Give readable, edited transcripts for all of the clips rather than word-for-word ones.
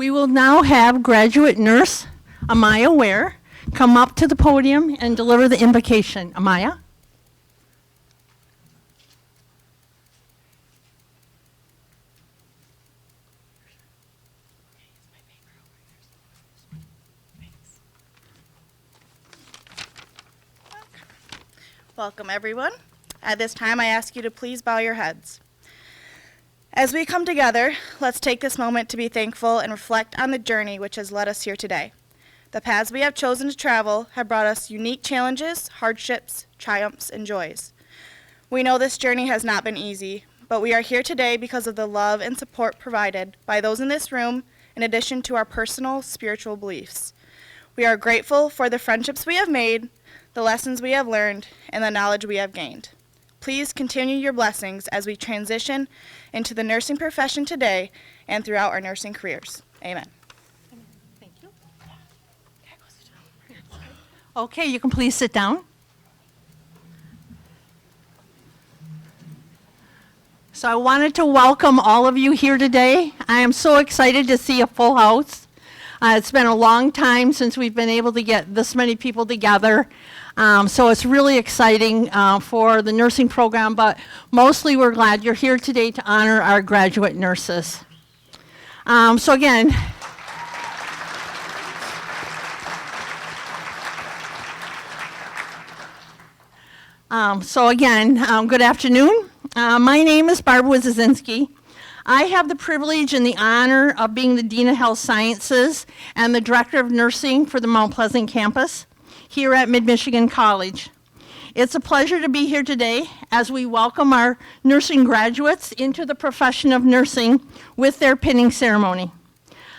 We will now have graduate nurse Amaya Ware come up to the podium and deliver the invocation. Amaya? Welcome, everyone. At this time, I ask you to please bow your heads. As we come together, let's take this moment to be thankful and reflect on the journey which has led us here today. The paths we have chosen to travel have brought us unique challenges, hardships, triumphs, and joys. We know this journey has not been easy, but we are here today because of the love and support provided by those in this room, in addition to our personal spiritual beliefs. We are grateful for the friendships we have made, the lessons we have learned, and the knowledge we have gained. Please continue your blessings as we transition into the nursing profession today and throughout our nursing careers. Amen. Thank you. Okay, you can please sit down. So I wanted to welcome all of you here today. I am so excited to see a full house. It's been a long time since we've been able to get this many people together. So it's really exciting for the nursing program, but mostly we're glad you're here today to honor our graduate nurses. So again, good afternoon. My name is Barbara Wiesinski. I have the privilege and the honor of being the Dean of Health Sciences and the Director of Nursing for the Mount Pleasant campus here at Mid-Michigan College. It's a pleasure to be here today as we welcome our nursing graduates into the profession of nursing with their pinning ceremony.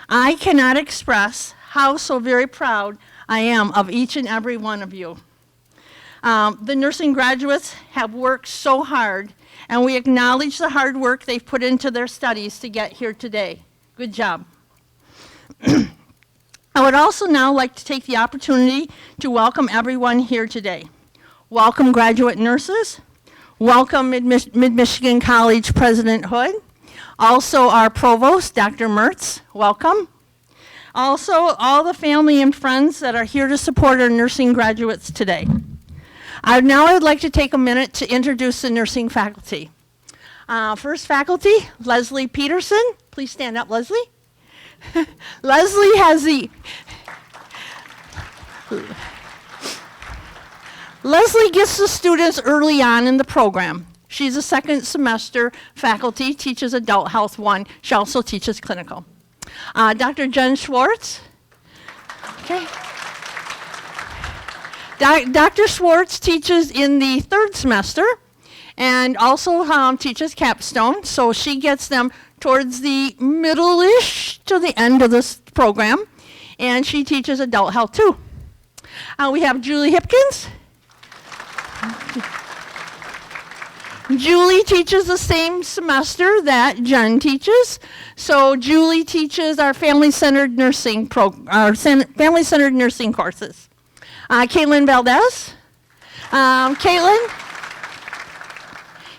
I cannot express how so very proud I am of each and every one of you. The nursing graduates have worked so hard, and we acknowledge the hard work they've put into their studies to get here today. Good job. I would also now like to take the opportunity to welcome everyone here today. Welcome graduate nurses. Welcome Mid-Michigan College President Hood. Also our provost, Dr. Mertz, welcome. Also all the family and friends that are here to support our nursing graduates today. I would like to take a minute to introduce the nursing faculty. First faculty, Leslie Peterson. Please stand up, Leslie. Leslie gets the students early on in the program. She's a second semester faculty, teaches Adult Health 1. She also teaches clinical. Dr. Jen Schwartz. Okay. Dr. Schwartz teaches in the third semester and also teaches capstone, so she gets them towards the middle-ish to the end of this program, and she teaches adult health too. We have Julie Hipkins. Julie teaches the same semester that Jen teaches, so Julie teaches our family-centered nursing family-centered nursing courses. Caitlin Valdez.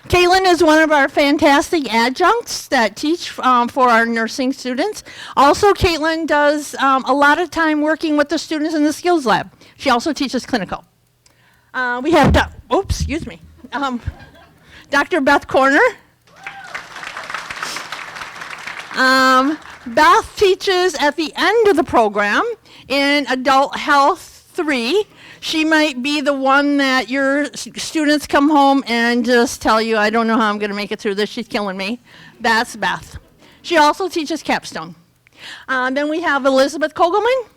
Caitlin is one of our fantastic adjuncts that teach for our nursing students. Also, Caitlin does a lot of time working with the students in the skills lab. She also teaches clinical. We have, Dr. Beth Corner. Beth teaches at the end of the program in Adult Health 3. She might be the one that your students come home and just tell you, I don't know how I'm going to make it through this. She's killing me. That's Beth. She also teaches capstone. Then we have Elizabeth Kogelman.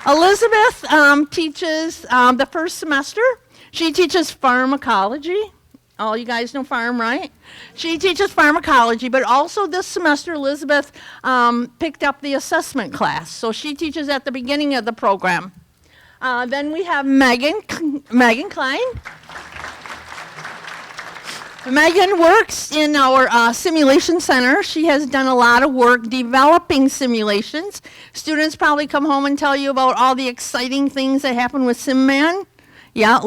Elizabeth teaches the first semester. She teaches pharmacology. All you guys know pharm, right? She teaches pharmacology, but also this semester Elizabeth picked up the assessment class. So she teaches at the beginning of the program. Then we have Megan Klein. Megan works in our simulation center. She has done a lot of work developing simulations. Students probably come home and tell you about all the exciting things that happen with SimMan. Yeah,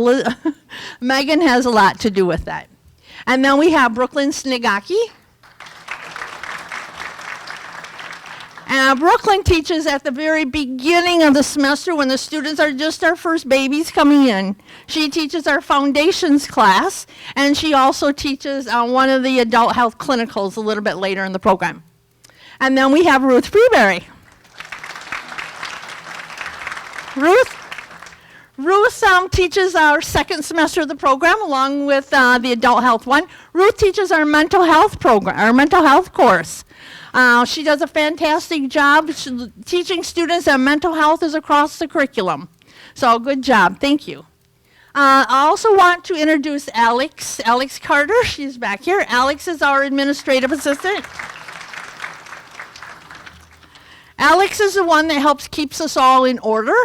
Megan has a lot to do with that. And then we have Brooklyn Snigaki. Brooklyn teaches at the very beginning of the semester when the students are just our first babies coming in. She teaches our foundations class, and she also teaches one of the adult health clinicals a little bit later in the program. And then we have Ruth Freeberry. Ruth teaches our second semester of the program along with the adult health one. Ruth teaches our mental health program, our mental health course. She does a fantastic job teaching students that mental health is across the curriculum. So good job. Thank you. I also want to introduce Alex Carter. She's back here. Alex is our administrative assistant. Alex is the one that helps keeps us all in order,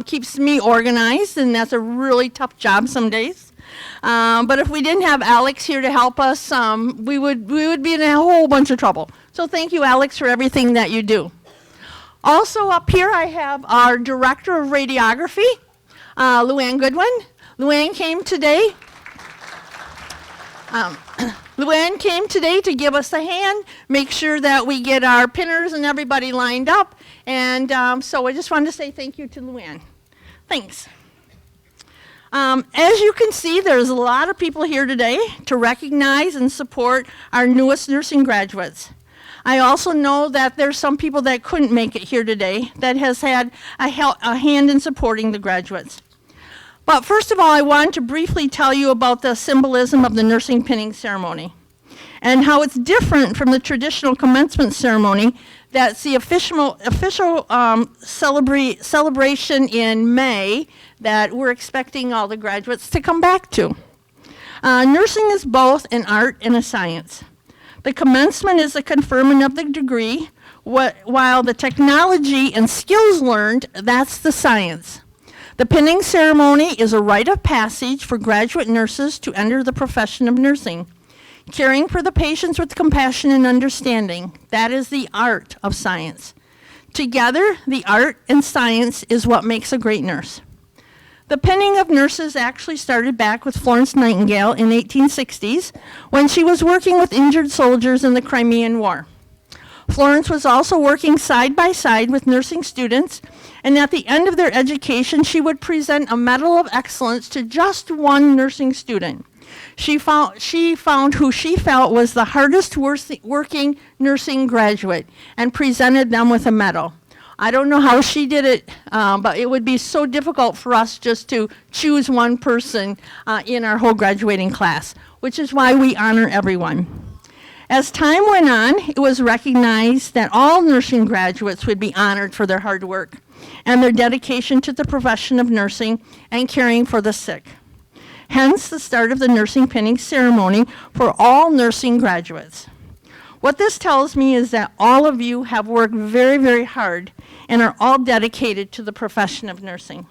keeps me organized, and that's a really tough job some days. But if we didn't have Alex here to help us, we would be in a whole bunch of trouble. So thank you, Alex, for everything that you do. Also up here, I have our Director of Radiography, Luann Goodwin. Luann came today. Luann came today to give us a hand, make sure that we get our pinners and everybody lined up. And so I just wanted to say thank you to Luann. Thanks. As you can see, there's a lot of people here today to recognize and support our newest nursing graduates. I also know that there's some people that couldn't make it here today that has had a hand in supporting the graduates. But first of all, I want to briefly tell you about the symbolism of the nursing pinning ceremony and how it's different from the traditional commencement ceremony that's the official celebration in May that we're expecting all the graduates to come back to. Nursing is both an art and a science. The commencement is the conferment of the degree, while the technology and skills learned, that's the science. The pinning ceremony is a rite of passage for graduate nurses to enter the profession of nursing. Caring for the patients with compassion and understanding, that is the art of science. Together, the art and science is what makes a great nurse. The pinning of nurses actually started back with Florence Nightingale in the 1860s when she was working with injured soldiers in the Crimean War. Florence was also working side by side with nursing students, and at the end of their education, she would present a Medal of Excellence to just one nursing student. She found who she felt was the hardest working nursing graduate and presented them with a medal. I don't know how she did it, but it would be so difficult for us just to choose one person in our whole graduating class, which is why we honor everyone. As time went on, it was recognized that all nursing graduates would be honored for their hard work and their dedication to the profession of nursing and caring for the sick. Hence, the start of the nursing pinning ceremony for all nursing graduates. What this tells me is that all of you have worked very, very hard and are all dedicated to the profession of nursing.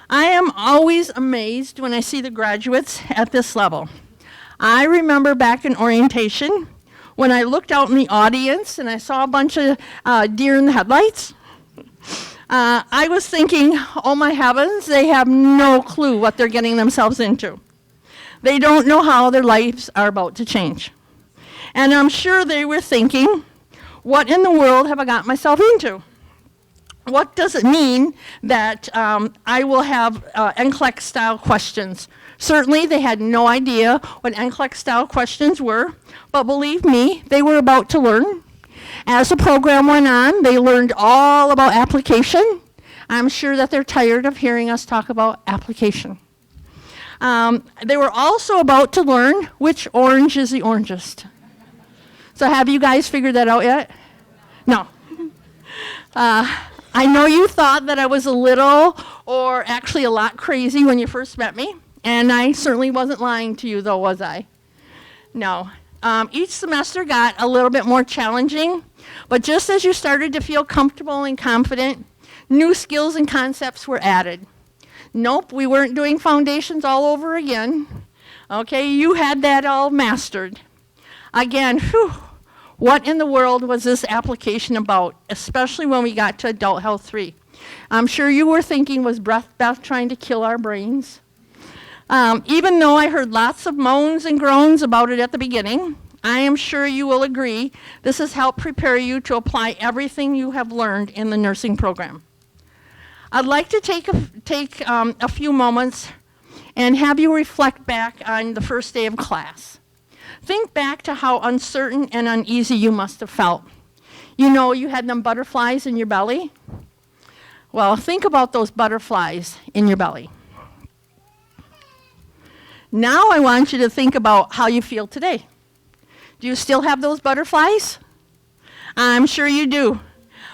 I am always amazed when I see the graduates at this level. I remember back in orientation when I looked out in the audience and I saw a bunch of deer in the headlights. I was thinking, oh my heavens, they have no clue what they're getting themselves into. They don't know how their lives are about to change. And I'm sure they were thinking, what in the world have I got myself into? What does it mean that I will have NCLEX-style questions? Certainly, they had no idea what NCLEX-style questions were, but believe me, they were about to learn. As the program went on, they learned all about application. I'm sure that they're tired of hearing us talk about application. They were also about to learn which orange is the orangest. So have you guys figured that out yet? No. I know you thought that I was a little, or actually a lot crazy when you first met me, and I certainly wasn't lying to you though, was I? No. Each semester got a little bit more challenging, but just as you started to feel comfortable and confident, new skills and concepts were added. Nope, we weren't doing foundations all over again. Okay, you had that all mastered. Again, whew, what in the world was this application about, especially when we got to Adult Health 3? I'm sure you were thinking, was Beth trying to kill our brains? Even though I heard lots of moans and groans about it at the beginning, I am sure you will agree this has helped prepare you to apply everything you have learned in the nursing program. I'd like to take a few moments and have you reflect back on the first day of class. Think back to how uncertain and uneasy you must have felt. You know you had them butterflies in your belly? Well, think about those butterflies in your belly. Now I want you to think about how you feel today. Do you still have those butterflies? I'm sure you do.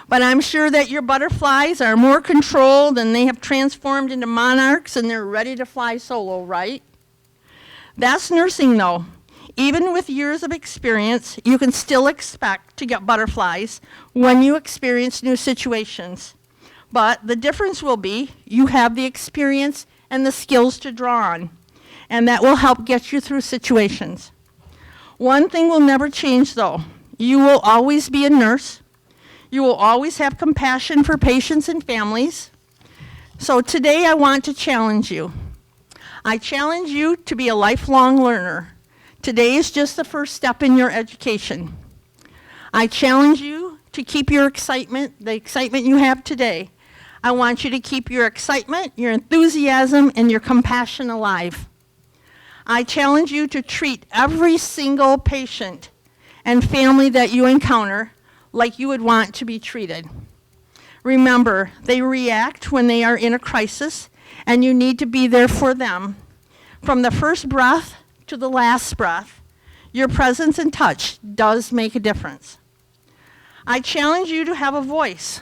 But I'm sure that your butterflies are more controlled and they have transformed into monarchs and they're ready to fly solo, right? That's nursing though. Even with years of experience, you can still expect to get butterflies when you experience new situations. But the difference will be you have the experience and the skills to draw on, and that will help get you through situations. One thing will never change though. You will always be a nurse. You will always have compassion for patients and families. So today I want to challenge you. I challenge you to be a lifelong learner. Today is just the first step in your education. I challenge you to keep your excitement, the excitement you have today. I want you to keep your excitement, your enthusiasm, and your compassion alive. I challenge you to treat every single patient and family that you encounter like you would want to be treated. Remember, they react when they are in a crisis, and you need to be there for them. From the first breath to the last breath, your presence and touch does make a difference. I challenge you to have a voice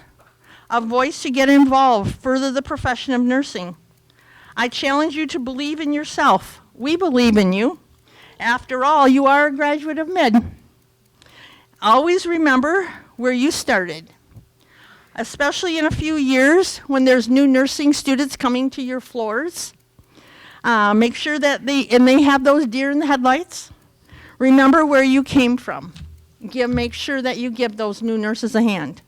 to get involved, further the profession of nursing. I challenge you to believe in yourself. We believe in you. After all, you are a graduate of Mid. Always remember where you started, especially in a few years when there's new nursing students coming to your floors. Make sure that they have those deer in the headlights. Remember where you came from. Make sure that you give those new nurses a hand.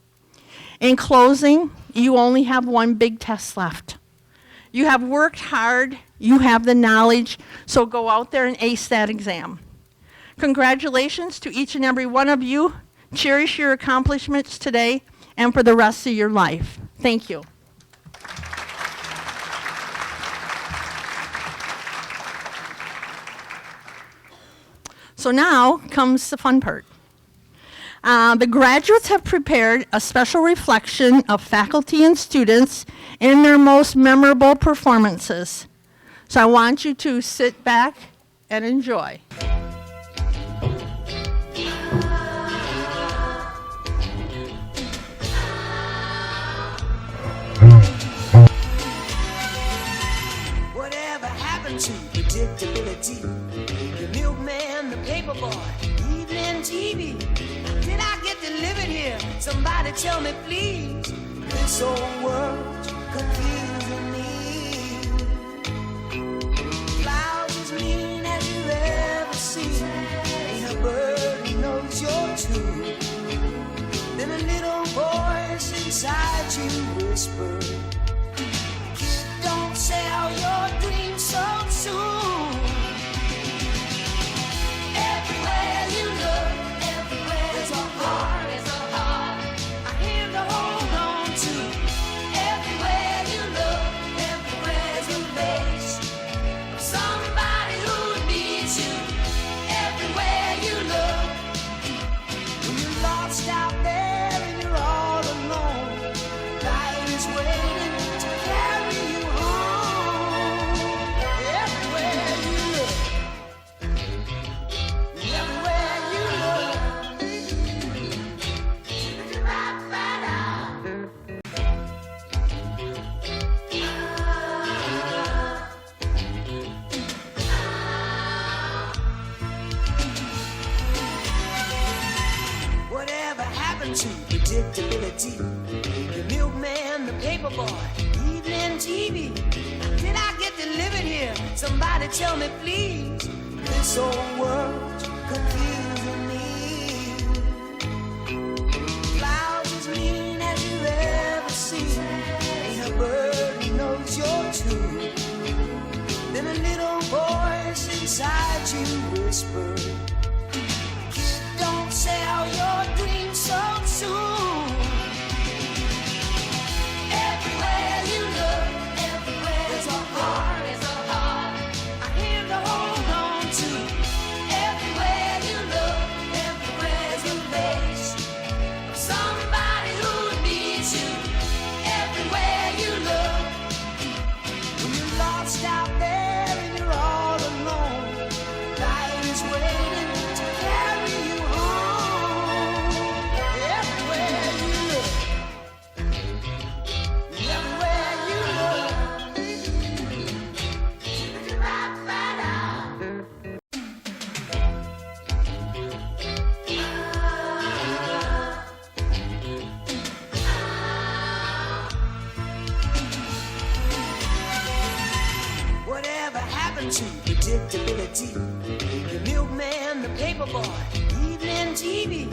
In closing, you only have one big test left. You have worked hard, you have the knowledge, so go out there and ace that exam. Congratulations to each and every one of you. Cherish your accomplishments today and for the rest of your life. Thank you. So now comes the fun part. The graduates have prepared a special reflection of faculty and students in their most memorable performances. So I want you to sit back and enjoy. Whatever happened to predictability? The milkman, the paper boy, evening TV. Did I get delivered here? Somebody tell me, please. This old world's confusing me. Clouds as mean as you've ever seen. Ain't a bird who knows you're true. Then a little voice inside you whispers, "Kid, don't sell your dreams so soon." Everywhere you look, there's a heart, a hand to hold on to. Everywhere you look, there's a face of somebody who needs you. Everywhere you look, when you're lost out there and you're all alone, life is waiting to carry you home. Everywhere you look, everywhere you look, right out. Whatever happened to predictability? The milkman, the paper boy, evening TV. Did I get delivered here? Somebody tell me, please. This old world's confusing me. Clouds as mean as you've ever seen. Ain't a bird who knows you're true. Then a little voice inside you whispers, boy, evening TV.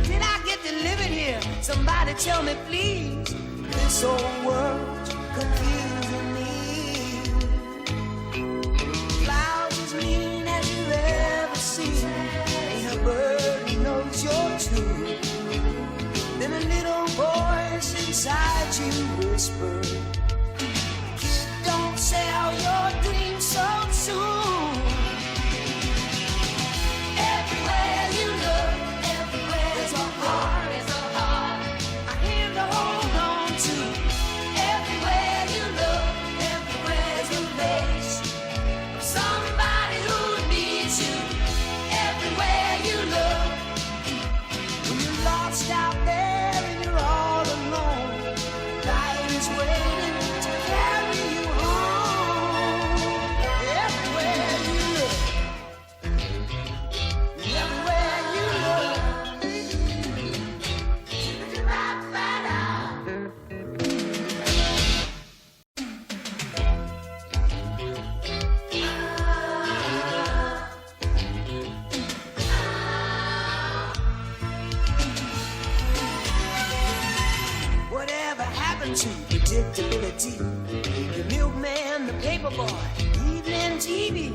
Did I get delivered here? Somebody tell me, please. This old world's confusing me. Clouds as mean as you've ever seen. Ain't a bird who knows you're true. Then a little voice inside you whispered, "Kid, don't sell your dreams so soon." Everywhere you look, everywhere's a heart, is a heart I have to hold on to. Everywhere you look, everywhere's a face of somebody who needs you. Everywhere you look, when you're lost out there and you're all alone, light is waiting to carry you home. Everywhere you look, everywhere you look. Whatever happened to predictability? The milkman, the paper boy, evening TV.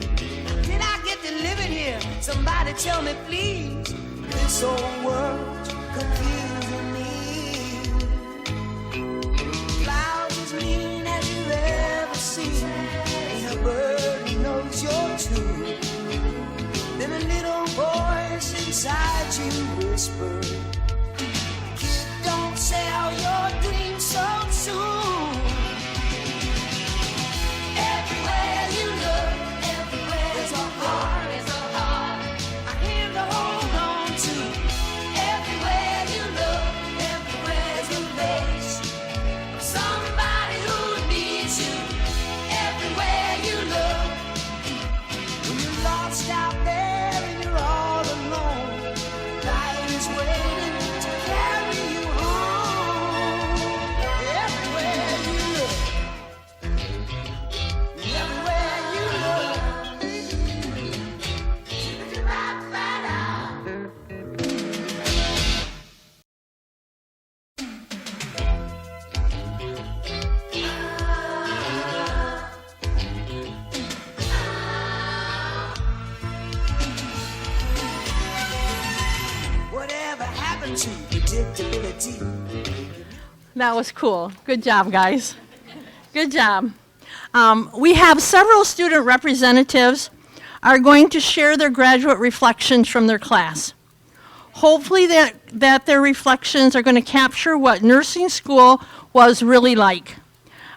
Did I get delivered here? Somebody tell me, please. This old world's confusing me. Clouds as mean as you've ever seen. Ain't a bird who knows you're true. Then a little voice inside you whispered, "Kid, don't sell your dreams so soon." Everywhere you look, everywhere's a heart, is a heart I have to hold on to. Everywhere you look, everywhere's a face of somebody who needs you. Everywhere you look, when you're lost out there and you're all alone, light is waiting to carry you home. Everywhere you look, everywhere you look. Whatever happened to predictability? That was cool. Good job, guys. Good job. We have several student representatives are going to share their graduate reflections from their class. Hopefully that their reflections are going to capture what nursing school was really like.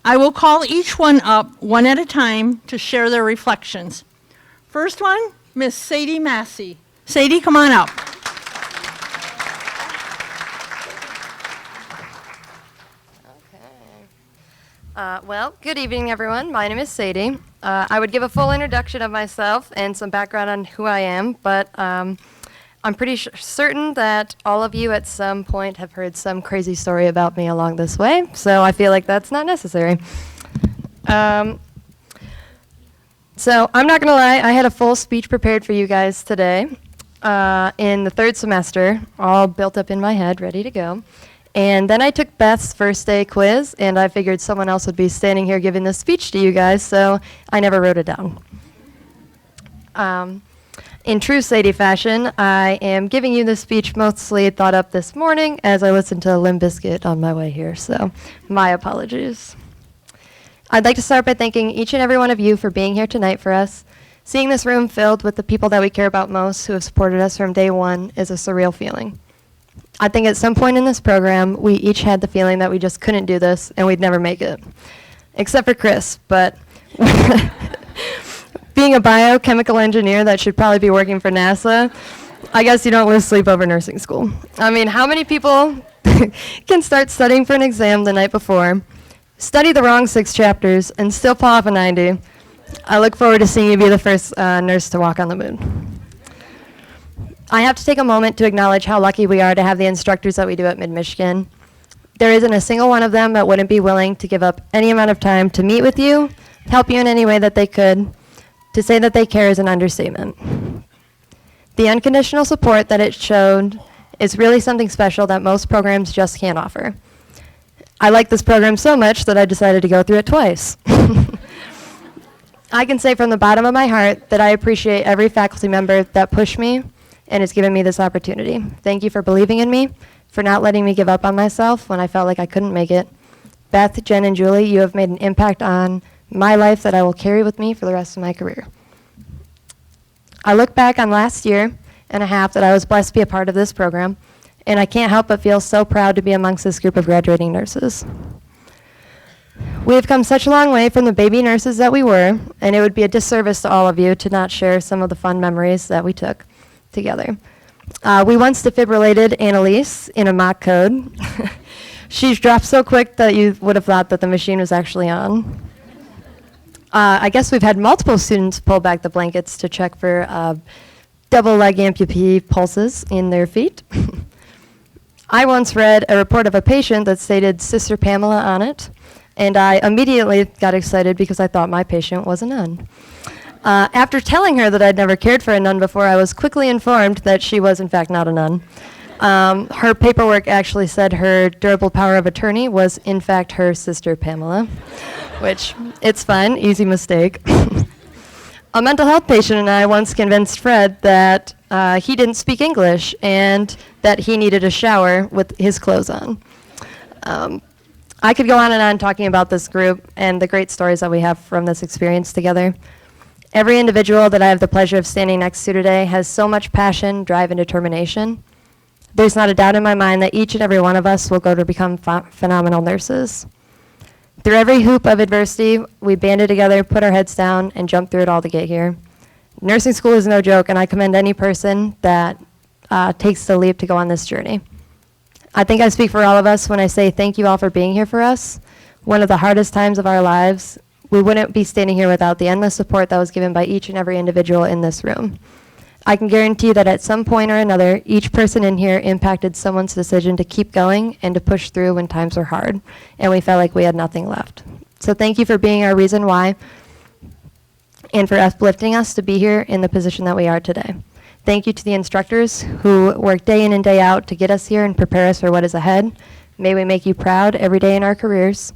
I will call each one up one at a time to share their reflections. First one, Miss Sadie Massey. Sadie, come on up. Well, good evening, everyone. My name is Sadie. I would give a full introduction of myself and some background on who I am, but I'm pretty certain that all of you at some point have heard some crazy story about me along this way, so I feel like that's not necessary. So I'm not going to lie, I had a full speech prepared for you guys today in the third semester, all built up in my head, ready to go. And then I took Beth's first day quiz, and I figured someone else would be standing here giving this speech to you guys, so I never wrote it down. In true Sadie fashion, I am giving you this speech mostly thought up this morning as I listened to Limp Bizkit on my way here, so my apologies. I'd like to start by thanking each and every one of you for being here tonight for us. Seeing this room filled with the people that we care about most who have supported us from day one is a surreal feeling. I think at some point in this program, we each had the feeling that we just couldn't do this and we'd never make it. Except for Chris, but being a biochemical engineer that should probably be working for NASA, I guess you don't lose sleep over nursing school. I mean, how many people can start studying for an exam the night before, study the wrong 6 chapters, and still pull off a 90? I look forward to seeing you be the first nurse to walk on the moon. I have to take a moment to acknowledge how lucky we are to have the instructors that we do at Mid-Michigan. There isn't a single one of them that wouldn't be willing to give up any amount of time to meet with you, help you in any way that they could. To say that they care is an understatement. The unconditional support that it showed is really something special that most programs just can't offer. I like this program so much that I decided to go through it twice. I can say from the bottom of my heart that I appreciate every faculty member that pushed me and has given me this opportunity. Thank you for believing in me, for not letting me give up on myself when I felt like I couldn't make it. Beth, Jen, and Julie, you have made an impact on my life that I will carry with me for the rest of my career. I look back on last year and a half that I was blessed to be a part of this program, and I can't help but feel so proud to be amongst this group of graduating nurses. We have come such a long way from the baby nurses that we were, and it would be a disservice to all of you to not share some of the fun memories that we took together. We once defibrillated Annalise in a mock code. She dropped so quick that you would have thought that the machine was actually on. I guess we've had multiple students pull back the blankets to check for double leg amputee pulses in their feet. I once read a report of a patient that stated Sister Pamela on it, and I immediately got excited because I thought my patient was a nun. After telling her that I'd never cared for a nun before, I was quickly informed that she was in fact not a nun. Her paperwork actually said her durable power of attorney was in fact her sister Pamela, which it's fine, easy mistake. A mental health patient and I once convinced Fred that he didn't speak English and that he needed a shower with his clothes on. I could go on and on talking about this group and the great stories that we have from this experience together. Every individual that I have the pleasure of standing next to today has so much passion, drive, and determination. There's not a doubt in my mind that each and every one of us will go to become phenomenal nurses. Through every hoop of adversity, we banded together, put our heads down, and jumped through it all to get here. Nursing school is no joke, and I commend any person that takes the leap to go on this journey. I think I speak for all of us when I say thank you all for being here for us. One of the hardest times of our lives, we wouldn't be standing here without the endless support that was given by each and every individual in this room. I can guarantee that at some point or another, each person in here impacted someone's decision to keep going and to push through when times were hard, and we felt like we had nothing left. So thank you for being our reason why, and for uplifting us to be here in the position that we are today. Thank you to the instructors who work day in and day out to get us here and prepare us for what is ahead. May we make you proud every day in our careers.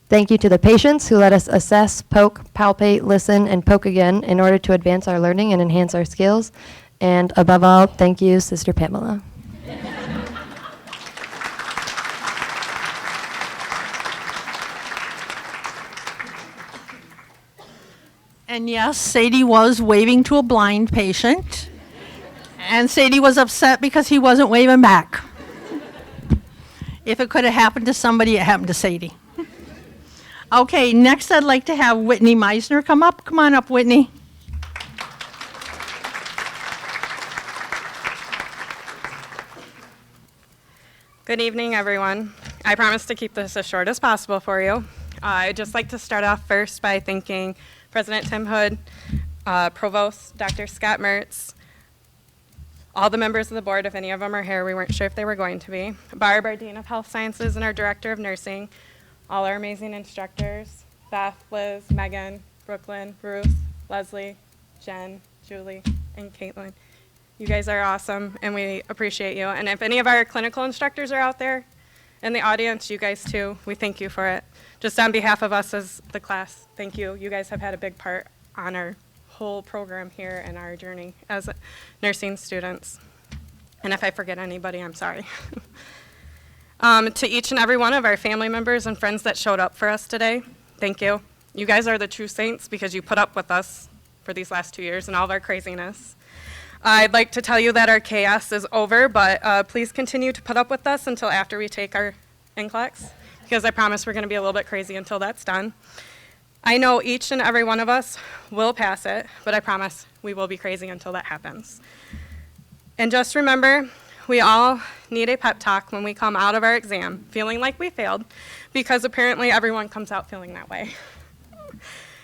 Thank you to the patients who let us assess, poke, palpate, listen, and poke again in order to advance our learning and enhance our skills. And above all, thank you, Sister Pamela. And yes, Sadie was waving to a blind patient. And Sadie was upset because he wasn't waving back. If it could have happened to somebody, it happened to Sadie. Okay, next I'd like to have Whitney Meisner come up. Come on up, Whitney. Good evening, everyone. I promise to keep this as short as possible for you. I'd just like to start off first by thanking President Tim Hood, Provost Dr. Scott Mertz, all the members of the board, if any of them are here, we weren't sure if they were going to be, Barb, our Dean of Health Sciences, and our Director of Nursing, all our amazing instructors, Beth, Liz, Megan, Brooklyn, Ruth, Leslie, Jen, Julie, and Caitlin. You guys are awesome, and we appreciate you. And if any of our clinical instructors are out there in the audience, you guys too, we thank you for it. Just on behalf of us as the class, thank you. You guys have had a big part on our whole program here and our journey as nursing students. And if I forget anybody, I'm sorry. To each and every one of our family members and friends that showed up for us today, thank you. You guys are the true saints because you put up with us for these last 2 years and all of our craziness. I'd like to tell you that our chaos is over, but please continue to put up with us until after we take our NCLEX, because I promise we're going to be a little bit crazy until that's done. I know each and every one of us will pass it, but I promise we will be crazy until that happens. And just remember, we all need a pep talk when we come out of our exam feeling like we failed, because apparently everyone comes out feeling that way.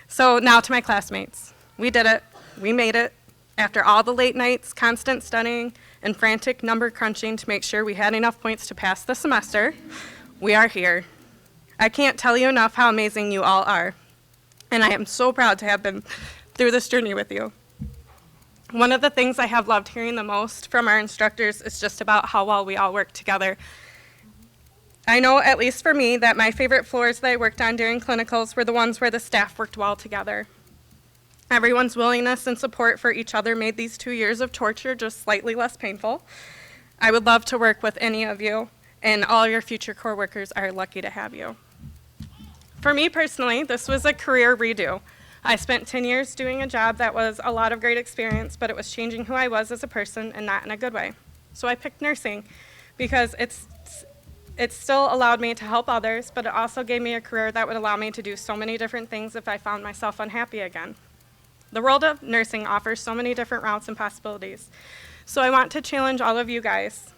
So now to my classmates. We did it. We made it. After all the late nights, constant studying, and frantic number crunching to make sure we had enough points to pass the semester, we are here. I can't tell you enough how amazing you all are. And I am so proud to have been through this journey with you. One of the things I have loved hearing the most from our instructors is just about how well we all work together. I know, at least for me, that my favorite floors that I worked on during clinicals were the ones where the staff worked well together. Everyone's willingness and support for each other made these 2 years of torture just slightly less painful. I would love to work with any of you, and all your future core workers are lucky to have you. For me personally, this was a career redo. I spent 10 years doing a job that was a lot of great experience, but it was changing who I was as a person and not in a good way. So I picked nursing because it still allowed me to help others, but it also gave me a career that would allow me to do so many different things if I found myself unhappy again. The world of nursing offers so many different routes and possibilities. So I want to challenge all of you guys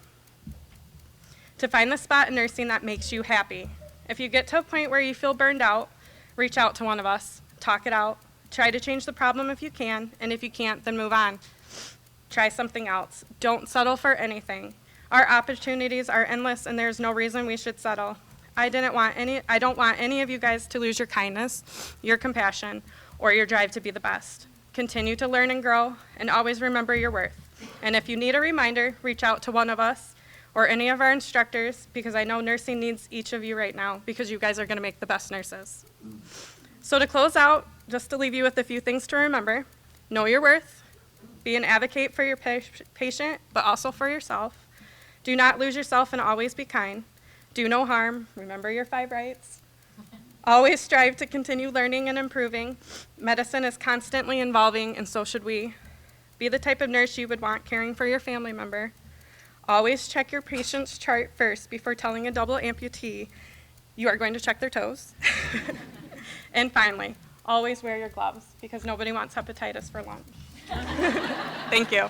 to find the spot in nursing that makes you happy. If you get to a point where you feel burned out, reach out to one of us, talk it out, try to change the problem if you can, and if you can't, then move on. Try something else. Don't settle for anything. Our opportunities are endless, and there's no reason we should settle. I don't want any of you guys to lose your kindness, your compassion, or your drive to be the best. Continue to learn and grow, and always remember your worth. And if you need a reminder, reach out to one of us or any of our instructors, because I know nursing needs each of you right now, because you guys are going to make the best nurses. So to close out, just to leave you with a few things to remember: know your worth, be an advocate for your patient, but also for yourself. Do not lose yourself and always be kind. Do no harm, remember your 5 rights. Always strive to continue learning and improving. Medicine is constantly evolving, and so should we. Be the type of nurse you would want caring for your family member. Always check your patient's chart first before telling a double amputee you are going to check their toes. And finally, always wear your gloves, because nobody wants hepatitis for lunch. Thank you.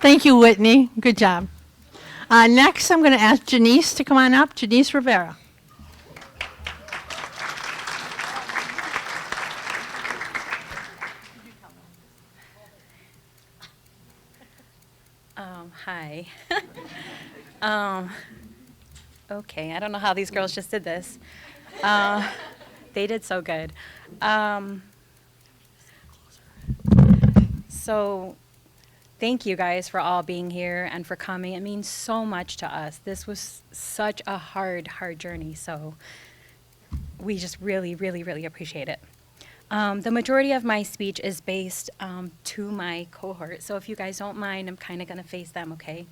Thank you, Whitney. Good job. Next, I'm going to ask Janice to come on up. Janice Rivera. Hi. Okay, I don't know how these girls just did this. They did so good. So thank you guys for all being here and for coming. It means so much to us. This was such a hard journey, so we just really, really, really appreciate it. The majority of my speech is based to my cohort, so if you guys don't mind, I'm kind of going to face them, okay?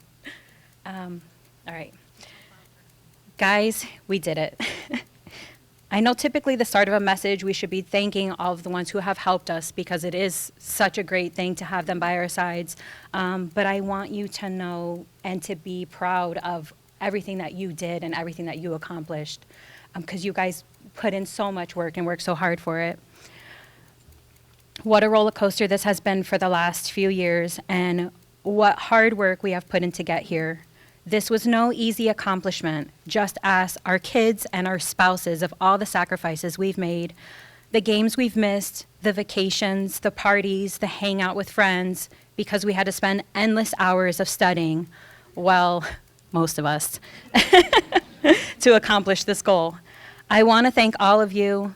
All right. Guys, we did it. I know typically the start of a message, we should be thanking all of the ones who have helped us, because it is such a great thing to have them by our sides. But I want you to know and to be proud of everything that you did and everything that you accomplished, because you guys put in so much work and worked so hard for it. What a roller coaster this has been for the last few years, and what hard work we have put in to get here. This was no easy accomplishment. Just ask our kids and our spouses of all the sacrifices we've made, the games we've missed, the vacations, the parties, the hangout with friends, because we had to spend endless hours of studying, well, most of us, to accomplish this goal. I want to thank all of you.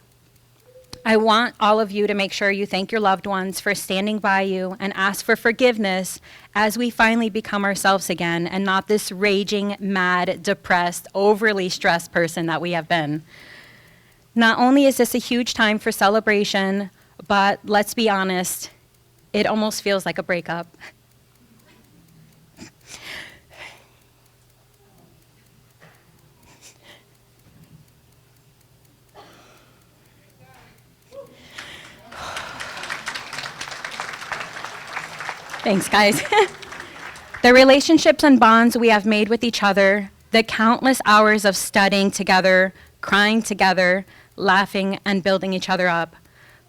I want all of you to make sure you thank your loved ones for standing by you and ask for forgiveness as we finally become ourselves again and not this raging, mad, depressed, overly stressed person that we have been. Not only is this a huge time for celebration, but let's be honest, it almost feels like a breakup. Thanks, guys. The relationships and bonds we have made with each other, the countless hours of studying together, crying together, laughing, and building each other up.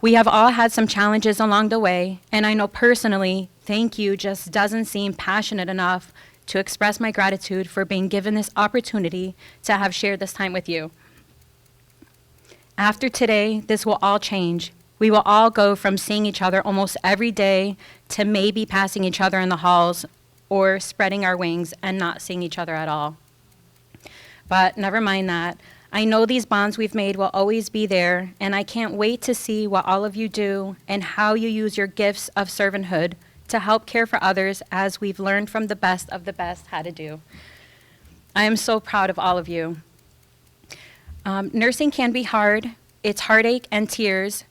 We have all had some challenges along the way, and I know personally, thank you just doesn't seem passionate enough to express my gratitude for being given this opportunity to have shared this time with you. After today, this will all change. We will all go from seeing each other almost every day to maybe passing each other in the halls or spreading our wings and not seeing each other at all. But never mind that. I know these bonds we've made will always be there, and I can't wait to see what all of you do and how you use your gifts of servanthood to help care for others as we've learned from the best of the best how to do. I am so proud of all of you. Nursing can be hard. It's heartache and tears.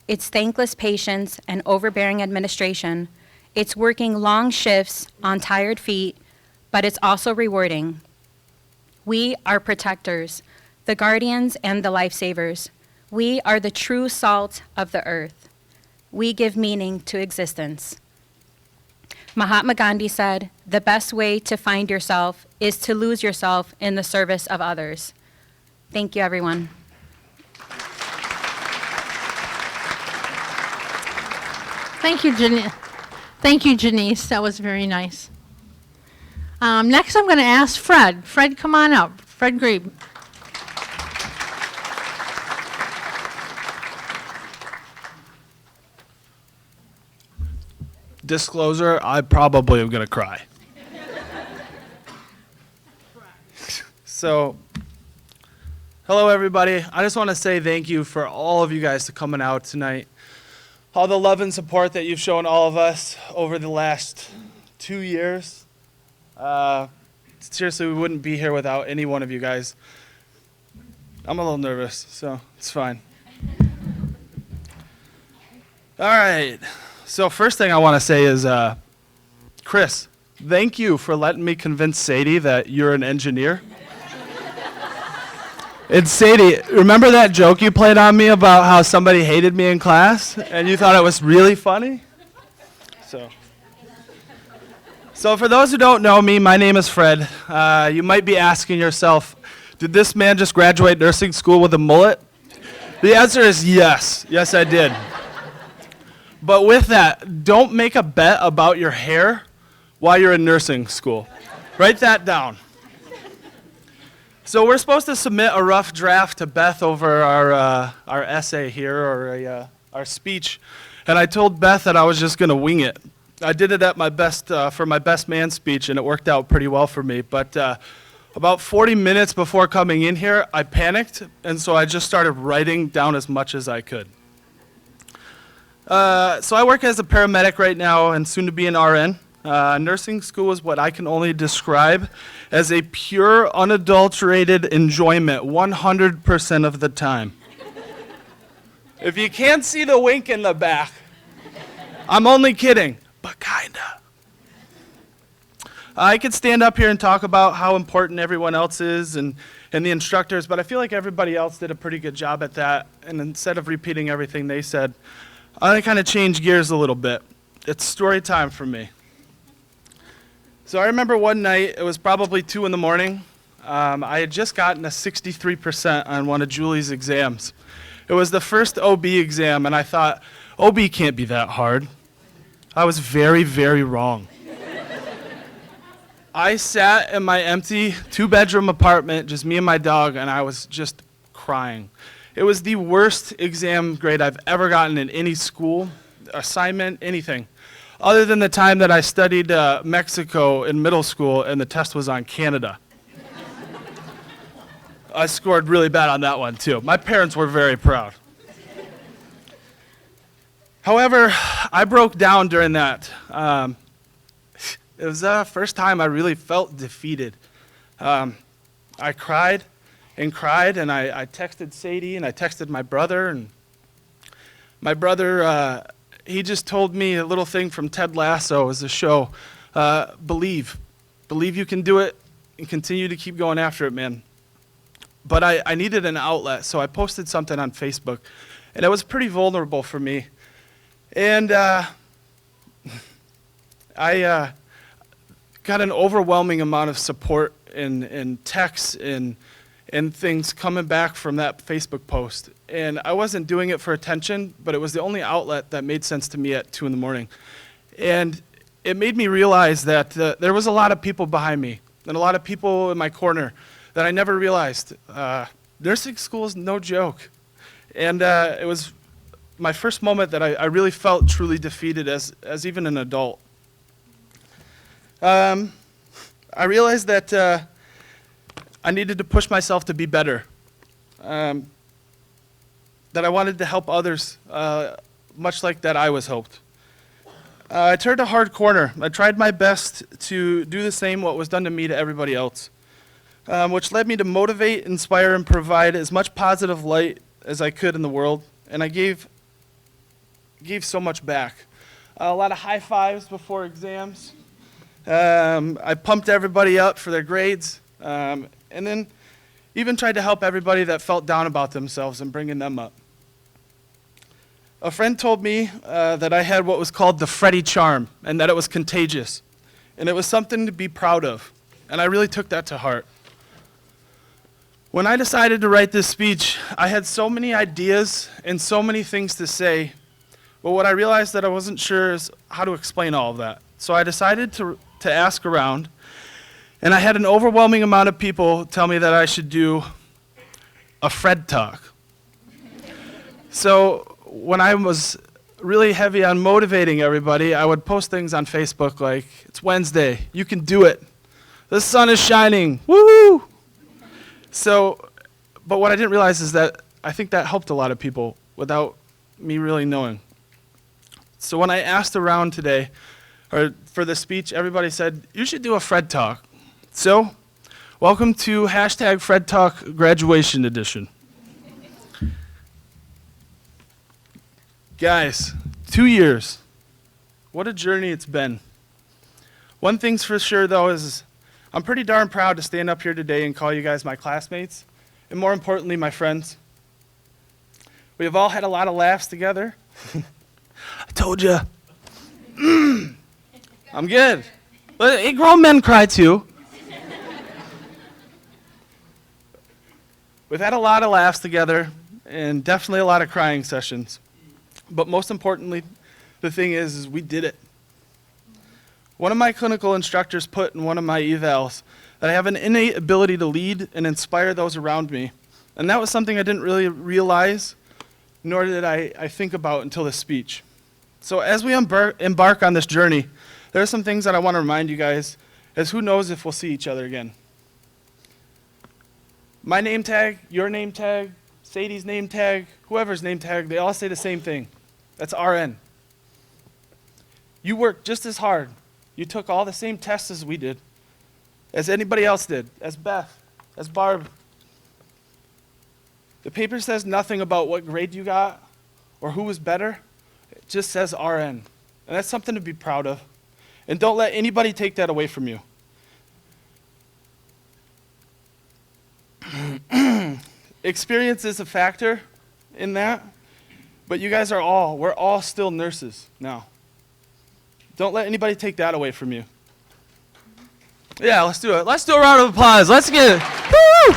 It's thankless patience and overbearing administration. It's working long shifts on tired feet, but it's also rewarding. We are protectors, the guardians and the lifesavers. We are the true salt of the earth. We give meaning to existence. Mahatma Gandhi said, "The best way to find yourself is to lose yourself in the service of others." Thank you, everyone. Thank you, Janice. That was very nice. Next, I'm going to ask Fred. Fred, come on up. Fred Grebe. Disclosure, I probably am going to cry. So, hello everybody. I just want to say thank you for all of you guys to coming out tonight. All the love and support that you've shown all of us over the last 2 years. Seriously, we wouldn't be here without any one of you guys. I'm a little nervous, so it's fine. All right. So first thing I want to say is, Chris, thank you for letting me convince Sadie that you're an engineer. And Sadie, remember that joke you played on me about how somebody hated me in class and you thought it was really funny? So for those who don't know me, my name is Fred. You might be asking yourself, did this man just graduate nursing school with a mullet? The answer is yes. Yes, I did. But with that, don't make a bet about your hair while you're in nursing school. Write that down. So we're supposed to submit a rough draft to Beth over our essay here, or our speech, and I told Beth that I was just going to wing it. I did it at my best for my best man speech, and it worked out pretty well for me. But about 40 minutes before coming in here, I panicked, and so I just started writing down as much as I could. So I work as a paramedic right now and soon to be an RN. Nursing school is what I can only describe as a pure, unadulterated enjoyment 100% of the time. If you can't see the wink in the back, I'm only kidding, but kinda. I could stand up here and talk about how important everyone else is and the instructors, but I feel like everybody else did a pretty good job at that, and instead of repeating everything they said, I'm going to kind of change gears a little bit. It's story time for me. So I remember one night, it was probably 2 in the morning. I had just gotten a 63% on one of Julie's exams. It was the first OB exam, and I thought, OB can't be that hard. I was very, very wrong. I sat in my empty 2-bedroom apartment, just me and my dog, and I was just crying. It was the worst exam grade I've ever gotten in any school, assignment, anything. Other than the time that I studied Mexico in middle school and the test was on Canada. I scored really bad on that one too. My parents were very proud. However, I broke down during that. It was the first time I really felt defeated. I cried, and I texted Sadie, and I texted my brother, and my brother, he just told me a little thing from Ted Lasso as a show. Believe you can do it, and continue to keep going after it, man. But I needed an outlet, so I posted something on Facebook, and it was pretty vulnerable for me. And I got an overwhelming amount of support and texts and things coming back from that Facebook post. And I wasn't doing it for attention, but it was the only outlet that made sense to me at 2 in the morning. And it made me realize that there was a lot of people behind me and a lot of people in my corner that I never realized. Nursing school is no joke. And it was my first moment that I really felt truly defeated as even an adult. I realized that I needed to push myself to be better. that I wanted to help others, much like that I was helped. I turned a hard corner. I tried my best to do the same what was done to me to everybody else, which led me to motivate, inspire, and provide as much positive light as I could in the world. And I gave so much back. A lot of high fives before exams. I pumped everybody up for their grades, and then even tried to help everybody that felt down about themselves and bringing them up. A friend told me that I had what was called the Freddie charm, and that it was contagious, and it was something to be proud of, and I really took that to heart. When I decided to write this speech, I had so many ideas and so many things to say, but what I realized that I wasn't sure is how to explain all of that. So I decided to ask around, and I had an overwhelming amount of people tell me that I should do a Fred talk. So when I was really heavy on motivating everybody, I would post things on Facebook like, it's Wednesday, you can do it. The sun is shining, woo! So, but what I didn't realize is that I think that helped a lot of people without me really knowing. So when I asked around today, or for the speech, everybody said, you should do a Fred talk. So, welcome to #Fred Talk Graduation Edition. Guys, 2 years. What a journey it's been. One thing's for sure, though, is I'm pretty darn proud to stand up here today and call you guys my classmates, and more importantly, my friends. We have all had a lot of laughs together. I told you. I'm good. But grown men cry too. We've had a lot of laughs together, and definitely a lot of crying sessions. But most importantly, the thing is we did it. One of my clinical instructors put in one of my evals that I have an innate ability to lead and inspire those around me. And that was something I didn't really realize, nor did I think about until this speech. So as we embark on this journey, there are some things that I want to remind you guys, as who knows if we'll see each other again. My name tag, your name tag, Sadie's name tag, whoever's name tag, they all say the same thing. That's RN. You worked just as hard. You took all the same tests as we did, as anybody else did, as Beth, as Barb. The paper says nothing about what grade you got or who was better. It just says RN. And that's something to be proud of. And don't let anybody take that away from you. Experience is a factor in that, but you guys we're all still nurses now. Don't let anybody take that away from you. Yeah, let's do it. Let's do a round of applause. Let's get it. Woo!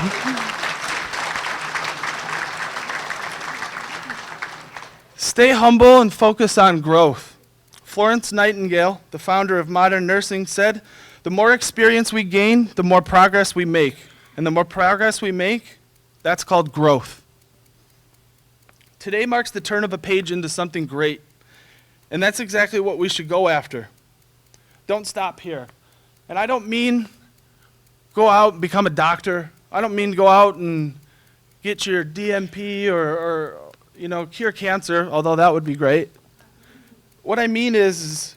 Stay humble and focus on growth. Florence Nightingale, the founder of modern nursing, said, the more experience we gain, the more progress we make. And the more progress we make, that's called growth. Today marks the turn of a page into something great. And that's exactly what we should go after. Don't stop here. And I don't mean go out and become a doctor. I don't mean go out and get your DMP or cure cancer, although that would be great. What I mean is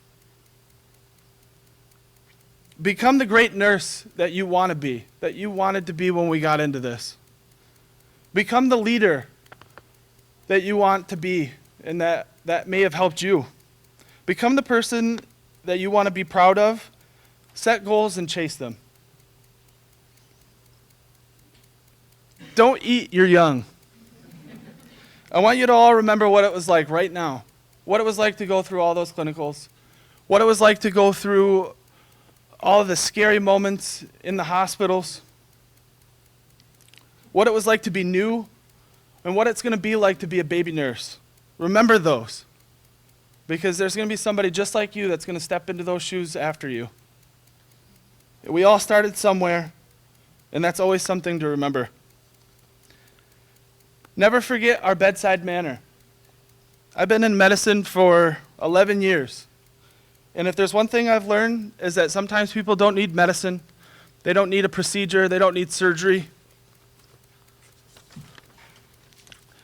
become the great nurse that you want to be, that you wanted to be when we got into this. Become the leader that you want to be and that may have helped you. Become the person that you want to be proud of. Set goals and chase them. Don't eat your young. I want you to all remember what it was like right now. What it was like to go through all those clinicals. What it was like to go through all of the scary moments in the hospitals. What it was like to be new. And what it's going to be like to be a baby nurse. Remember those. Because there's going to be somebody just like you that's going to step into those shoes after you. We all started somewhere, and that's always something to remember. Never forget our bedside manner. I've been in medicine for 11 years. And if there's one thing I've learned is that sometimes people don't need medicine. They don't need a procedure. They don't need surgery.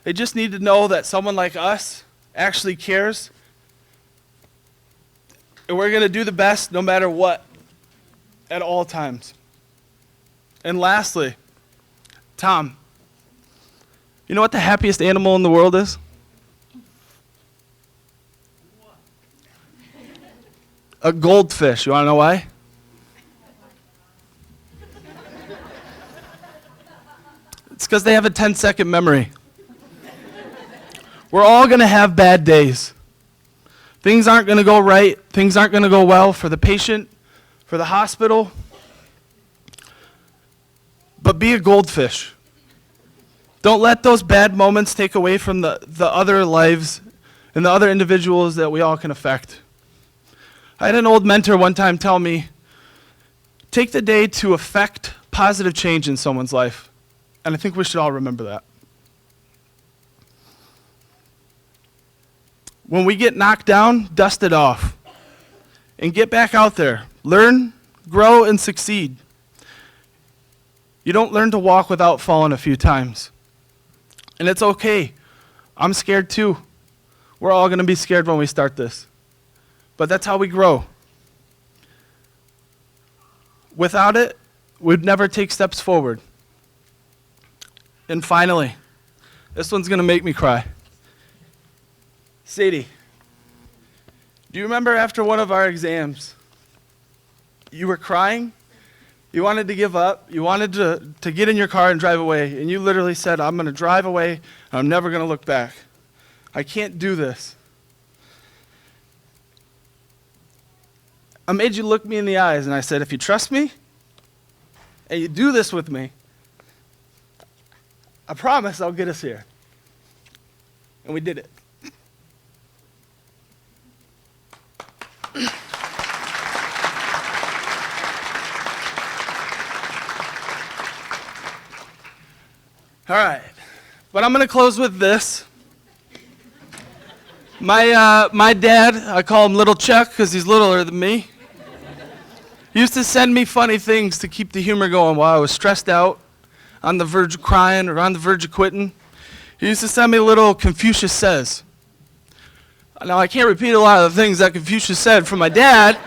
They just need to know that someone like us actually cares. And we're going to do the best no matter what, at all times. And lastly, Tom, you know what the happiest animal in the world is? A goldfish. You want to know why? It's because they have a 10-second memory. We're all going to have bad days. Things aren't going to go right. Things aren't going to go well for the patient, for the hospital. But be a goldfish. Don't let those bad moments take away from the other lives and the other individuals that we all can affect. I had an old mentor one time tell me, take the day to affect positive change in someone's life. And I think we should all remember that. When we get knocked down, dust it off. And get back out there. Learn, grow, and succeed. You don't learn to walk without falling a few times. And it's okay. I'm scared too. We're all going to be scared when we start this. But that's how we grow. Without it, we'd never take steps forward. And finally, this one's going to make me cry. Sadie, do you remember after one of our exams, you were crying? You wanted to give up. You wanted to get in your car and drive away. And you literally said, I'm going to drive away, and I'm never going to look back. I can't do this. I made you look me in the eyes, and I said, if you trust me, and you do this with me, I promise I'll get us here. And we did it. All right, but I'm going to close with this. My dad, I call him Little Chuck because he's littler than me. He used to send me funny things to keep the humor going while I was stressed out, on the verge of crying or on the verge of quitting. He used to send me little Confucius Says. Now, I can't repeat a lot of the things that Confucius said from my dad,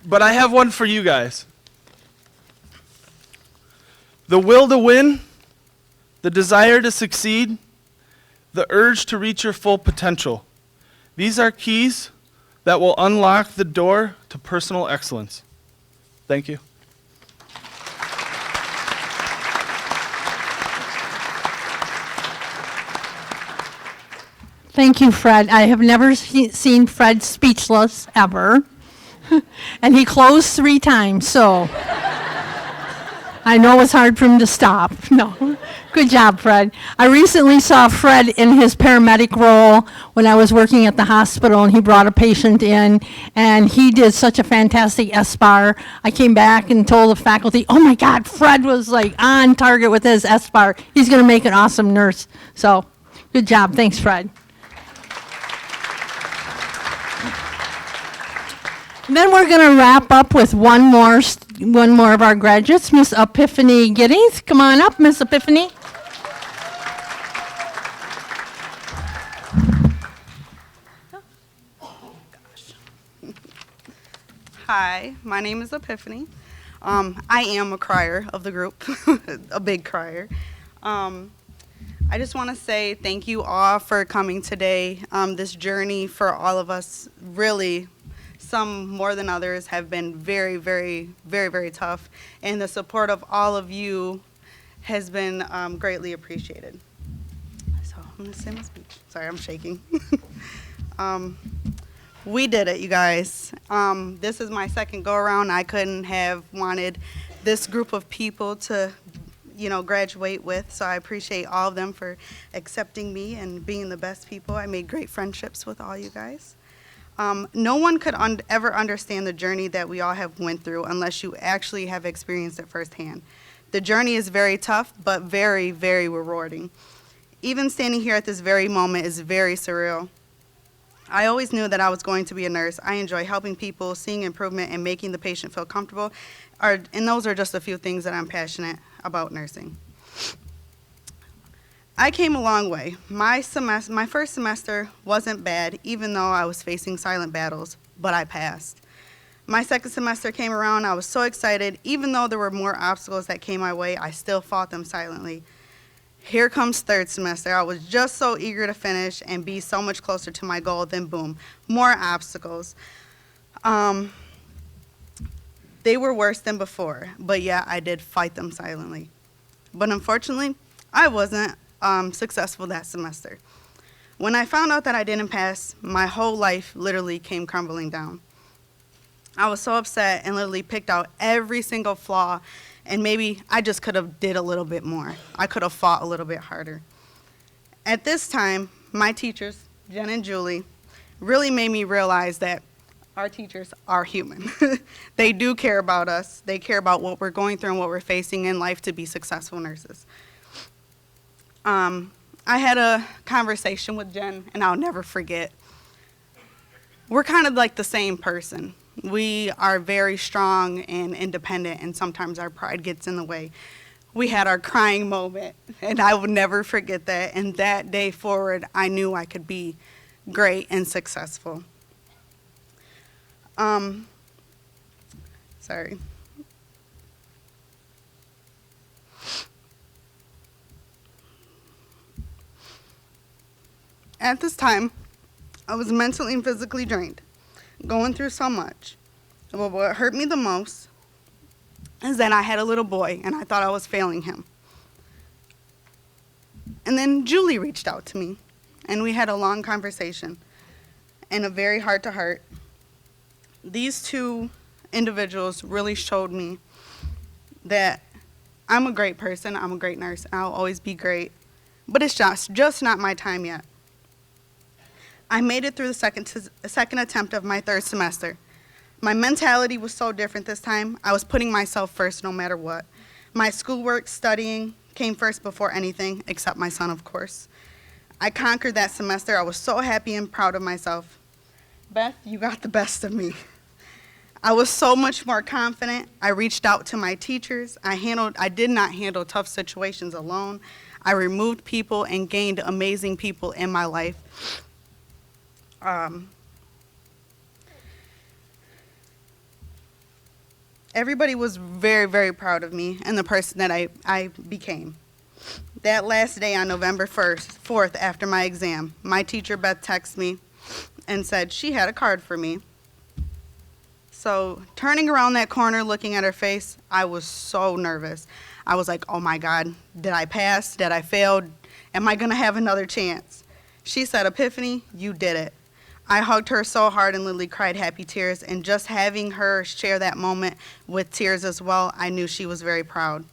but I have one for you guys. The will to win, the desire to succeed, the urge to reach your full potential. These are keys that will unlock the door to personal excellence. Thank you. Thank you, Fred. I have never seen Fred speechless, ever. And he closed 3 times, so I know it's hard for him to stop. No. Good job, Fred. I recently saw Fred in his paramedic role when I was working at the hospital, and he brought a patient in, and he did such a fantastic SBAR. I came back and told the faculty, oh my God, Fred was like on target with his SBAR. He's going to make an awesome nurse. So, good job. Thanks, Fred. Then we're going to wrap up with one more of our graduates, Miss Epiphany Giddings. Come on up, Miss Epiphany. Hi, my name is Epiphany. I am a crier of the group, a big crier. I just want to say thank you all for coming today. This journey for all of us, really, some more than others, have been very, very, very, very tough. And the support of all of you has been greatly appreciated. So I'm going to say my speech. Sorry, I'm shaking. We did it, you guys. This is my second go-around. I couldn't have wanted this group of people to, graduate with, so I appreciate all of them for accepting me and being the best people. I made great friendships with all you guys. No one could ever understand the journey that we all have went through unless you actually have experienced it firsthand. The journey is very tough, but very, very rewarding. Even standing here at this very moment is very surreal. I always knew that I was going to be a nurse. I enjoy helping people, seeing improvement, and making the patient feel comfortable. And those are just a few things that I'm passionate about nursing. I came a long way. My first semester wasn't bad, even though I was facing silent battles, but I passed. My second semester came around, I was so excited. Even though there were more obstacles that came my way, I still fought them silently. Here comes third semester. I was just so eager to finish and be so much closer to my goal, then boom, more obstacles. They were worse than before, but yeah, I did fight them silently. But unfortunately, I wasn't successful that semester. When I found out that I didn't pass, my whole life literally came crumbling down. I was so upset and literally picked out every single flaw, and maybe I just could have did a little bit more. I could have fought a little bit harder. At this time, my teachers, Jen and Julie, really made me realize that our teachers are human. They do care about us. They care about what we're going through and what we're facing in life to be successful nurses. I had a conversation with Jen, and I'll never forget. We're kind of like the same person. We are very strong and independent, and sometimes our pride gets in the way. We had our crying moment, and I will never forget that. And that day forward, I knew I could be great and successful. Sorry. At this time, I was mentally and physically drained, going through so much. But what hurt me the most is that I had a little boy and I thought I was failing him. And then Julie reached out to me and we had a long conversation and a very heart-to-heart. These two individuals really showed me that I'm a great person, I'm a great nurse, I'll always be great, but it's just not my time yet. I made it through the second attempt of my third semester. My mentality was so different this time. I was putting myself first no matter what. My schoolwork, studying, came first before anything, except my son, of course. I conquered that semester. I was so happy and proud of myself. Beth, you got the best of me. I was so much more confident. I reached out to my teachers. I did not handle tough situations alone. I removed people and gained amazing people in my life. Everybody was very, very proud of me and the person that I became. That last day on November 4th, after my exam, my teacher, Beth, texted me and said she had a card for me. So turning around that corner, looking at her face, I was so nervous. I was like, oh my God, did I pass? Did I fail? Am I gonna have another chance? She said, Epiphany, you did it. I hugged her so hard and literally cried happy tears, and just having her share that moment with tears as well, I knew she was very proud.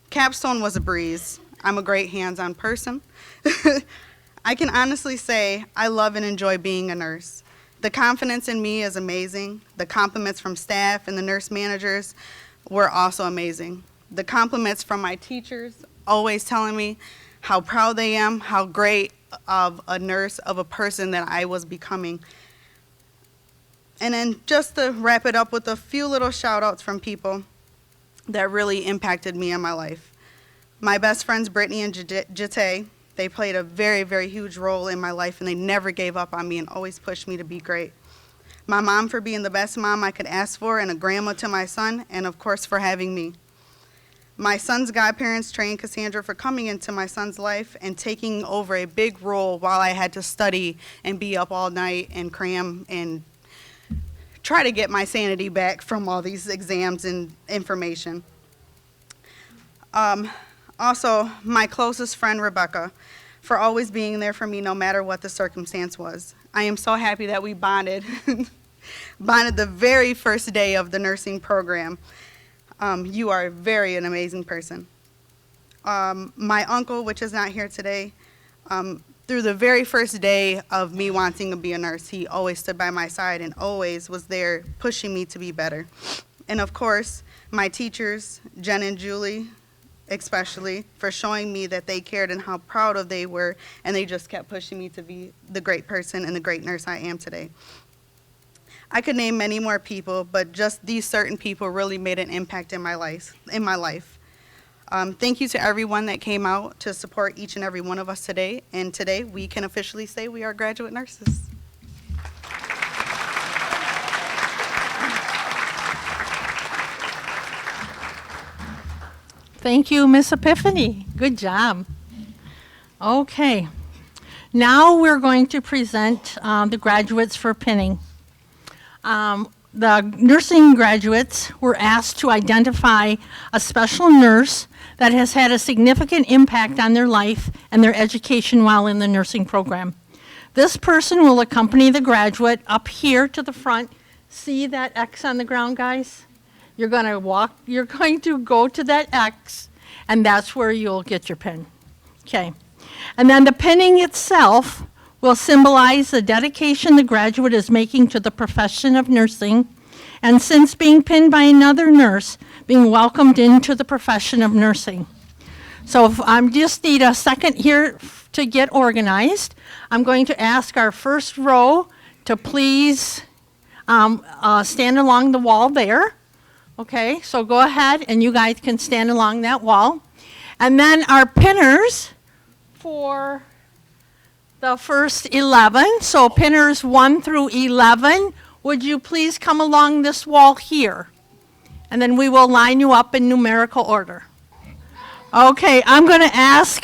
Capstone was a breeze. I'm a great hands-on person. I can honestly say I love and enjoy being a nurse. The confidence in me is amazing. The compliments from staff and the nurse managers were also amazing. The compliments from my teachers, always telling me how proud they am, how great of a nurse, of a person that I was becoming. And then just to wrap it up with a few little shout outs from people that really impacted me in my life. My best friends, Brittany and Jate, they played a very, very huge role in my life, and they never gave up on me and always pushed me to be great. My mom for being the best mom I could ask for, and a grandma to my son, and of course for having me. My son's godparents, Trey and Cassandra, for coming into my son's life and taking over a big role while I had to study and be up all night and cram and try to get my sanity back from all these exams and information. Also, my closest friend, Rebecca, for always being there for me no matter what the circumstance was. I am so happy that we bonded, bonded the very first day of the nursing program. You are an amazing person. My uncle, which is not here today, through the very first day of me wanting to be a nurse, he always stood by my side and always was there pushing me to be better. And of course, my teachers, Jen and Julie, especially, for showing me that they cared and how proud of they were, and they just kept pushing me to be the great person and the great nurse I am today. I could name many more people, but just these certain people really made an impact in my life. Thank you to everyone that came out to support each and every one of us today. And today, we can officially say we are graduate nurses. Thank you, Miss Epiphany. Good job. Okay. Now we're going to present the graduates for pinning. The nursing graduates were asked to identify a special nurse that has had a significant impact on their life and their education while in the nursing program. This person will accompany the graduate up here to the front. See that X on the ground, guys? You're going to go to that X, and that's where you'll get your pin. Okay. And then the pinning itself will symbolize the dedication the graduate is making to the profession of nursing, and since being pinned by another nurse, being welcomed into the profession of nursing. So if I just need a second here to get organized. I'm going to ask our first row to please stand along the wall there. Okay, so go ahead and you guys can stand along that wall. And then our pinners for the first 11, so pinners 1 through 11, would you please come along this wall here? And then we will line you up in numerical order. Okay, I'm going to ask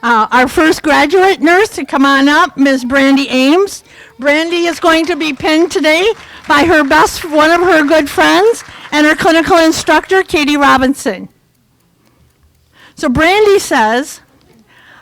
our first graduate nurse to come on up, Ms. Brandy Ames. Brandy is going to be pinned today by one of her good friends, and her clinical instructor, Katie Robinson. So Brandy says,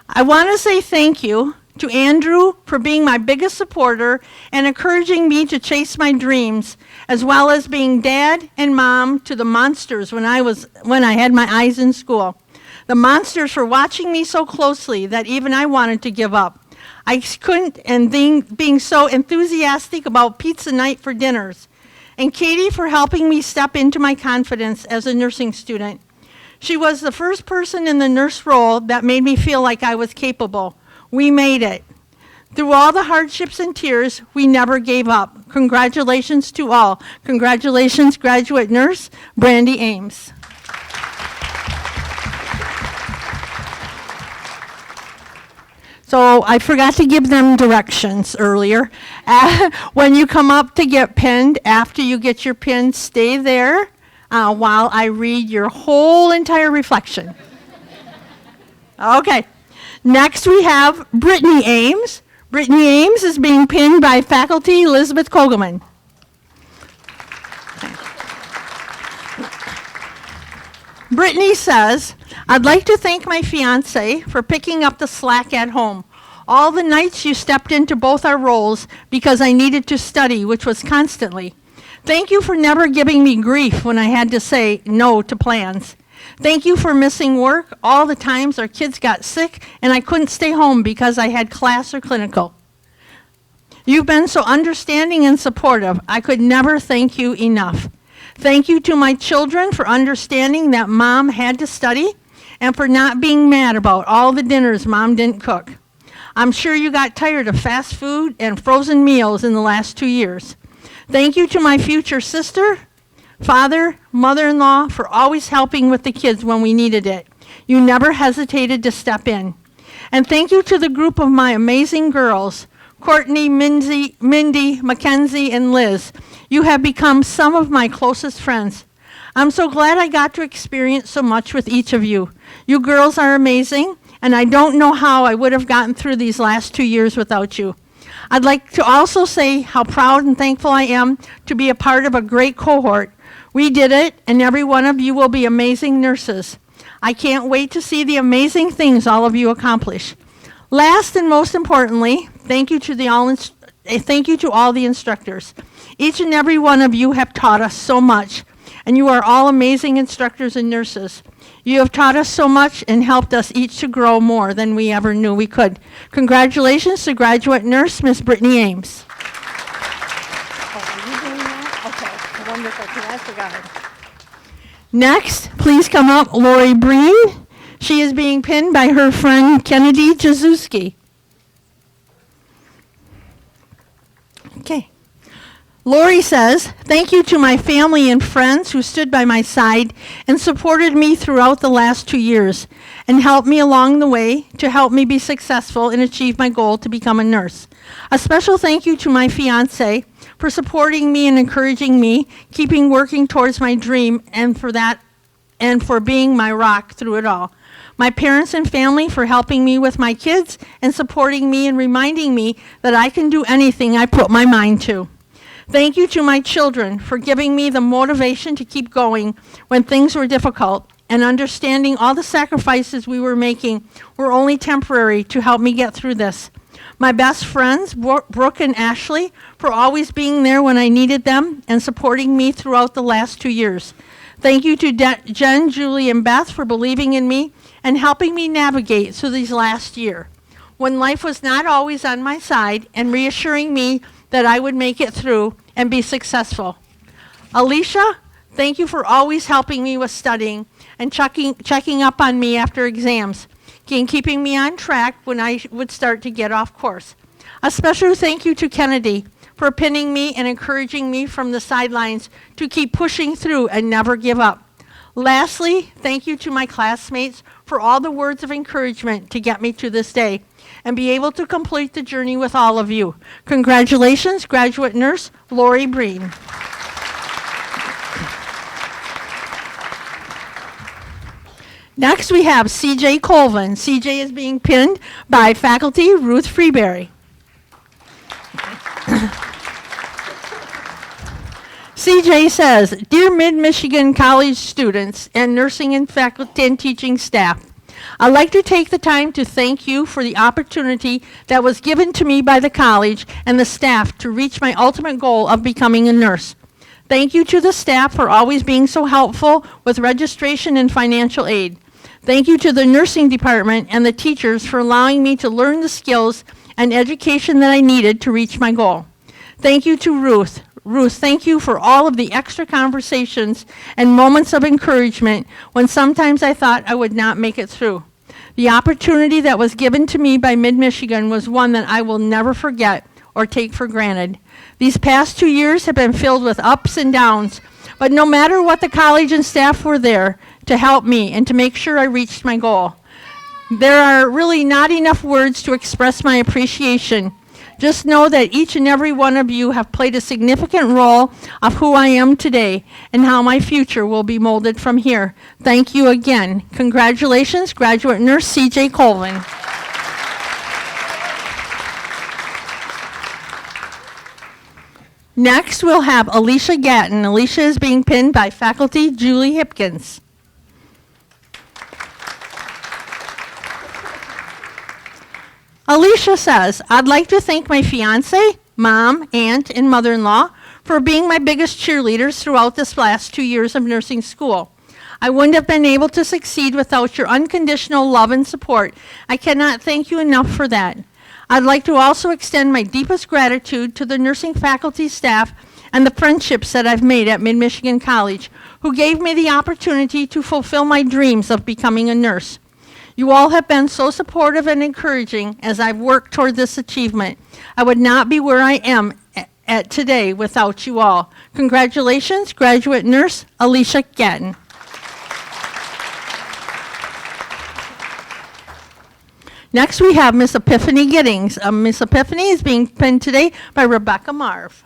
I want to say thank you to Andrew for being my biggest supporter and encouraging me to chase my dreams, as well as being dad and mom to the monsters when I had my eyes in school. The monsters for watching me so closely that even I wanted to give up. I couldn't, and being so enthusiastic about pizza night for dinners. And Katie for helping me step into my confidence as a nursing student. She was the first person in the nurse role that made me feel like I was capable. We made it. Through all the hardships and tears, we never gave up. Congratulations to all. Congratulations, graduate nurse Brandy Ames. So I forgot to give them directions earlier. When you come up to get pinned, after you get your pin, stay there while I read your whole entire reflection. Okay. Next we have Brittany Ames. Brittany Ames is being pinned by faculty Elizabeth Kogelman. Brittany says, I'd like to thank my fiance for picking up the slack at home. All the nights you stepped into both our roles because I needed to study, which was constantly. Thank you for never giving me grief when I had to say no to plans. Thank you for missing work all the times our kids got sick and I couldn't stay home because I had class or clinical. You've been so understanding and supportive. I could never thank you enough. Thank you to my children for understanding that mom had to study and for not being mad about all the dinners mom didn't cook. I'm sure you got tired of fast food and frozen meals in the last 2 years. Thank you to my future sister, father, mother-in-law for always helping with the kids when we needed it. You never hesitated to step in. And thank you to the group of my amazing girls, Courtney, Mindy, Mackenzie, and Liz. You have become some of my closest friends. I'm so glad I got to experience so much with each of you. You girls are amazing, and I don't know how I would have gotten through these last 2 years without you. I'd like to also say how proud and thankful I am to be a part of a great cohort. We did it, and every one of you will be amazing nurses. I can't wait to see the amazing things all of you accomplish. Last and most importantly, thank you to all the instructors. Each and every one of you have taught us so much, and you are all amazing instructors and nurses. You have taught us so much and helped us each to grow more than we ever knew we could. Congratulations to graduate nurse, Miss Brittany Ames. Oh, are you doing that? Okay, wonderful, because I forgot. Next, please come up, Lori Breen. She is being pinned by her friend Kennedy Jazuski. Okay. Lori says, thank you to my family and friends who stood by my side and supported me throughout the last 2 years and helped me along the way to help me be successful and achieve my goal to become a nurse. A special thank you to my fiance for supporting me and encouraging me, keeping working towards my dream, and for being my rock through it all. My parents and family for helping me with my kids and supporting me and reminding me that I can do anything I put my mind to. Thank you to my children for giving me the motivation to keep going when things were difficult and understanding all the sacrifices we were making were only temporary to help me get through this. My best friends, Brooke and Ashley, for always being there when I needed them and supporting me throughout the last 2 years. Thank you to Jen, Julie, and Beth for believing in me and helping me navigate through these last year, when life was not always on my side, and reassuring me that I would make it through and be successful. Alicia, thank you for always helping me with studying and checking up on me after exams and keeping me on track when I would start to get off course. A special thank you to Kennedy for pinning me and encouraging me from the sidelines to keep pushing through and never give up. Lastly, thank you to my classmates for all the words of encouragement to get me to this day and be able to complete the journey with all of you. Congratulations, graduate nurse Lori Breen. Next, we have CJ Colvin. CJ is being pinned by faculty Ruth Freeberry. CJ says, Dear Mid-Michigan College students and nursing and faculty and teaching staff, I'd like to take the time to thank you for the opportunity that was given to me by the college and the staff to reach my ultimate goal of becoming a nurse. Thank you to the staff for always being so helpful with registration and financial aid. Thank you to the nursing department and the teachers for allowing me to learn the skills and education that I needed to reach my goal. Thank you to Ruth. Ruth, thank you for all of the extra conversations and moments of encouragement when sometimes I thought I would not make it through. The opportunity that was given to me by Mid-Michigan was one that I will never forget or take for granted. These past 2 years have been filled with ups and downs, but no matter what, the college and staff were there to help me and to make sure I reached my goal. There are really not enough words to express my appreciation. Just know that each and every one of you have played a significant role of who I am today and how my future will be molded from here. Thank you again. Congratulations, graduate nurse CJ Colvin. Next, we'll have Alicia Gatton. Alicia is being pinned by faculty Julie Hipkins. Alicia says, I'd like to thank my fiance, mom, aunt, and mother-in-law for being my biggest cheerleaders throughout this last 2 years of nursing school. I wouldn't have been able to succeed without your unconditional love and support. I cannot thank you enough for that. I'd like to also extend my deepest gratitude to the nursing faculty, staff, and the friendships that I've made at Mid-Michigan College, who gave me the opportunity to fulfill my dreams of becoming a nurse. You all have been so supportive and encouraging as I've worked toward this achievement. I would not be where I am at today without you all. Congratulations, graduate nurse Alicia Gatton. Next, we have Miss Epiphany Giddings. Miss Epiphany is being pinned today by Rebecca Marv.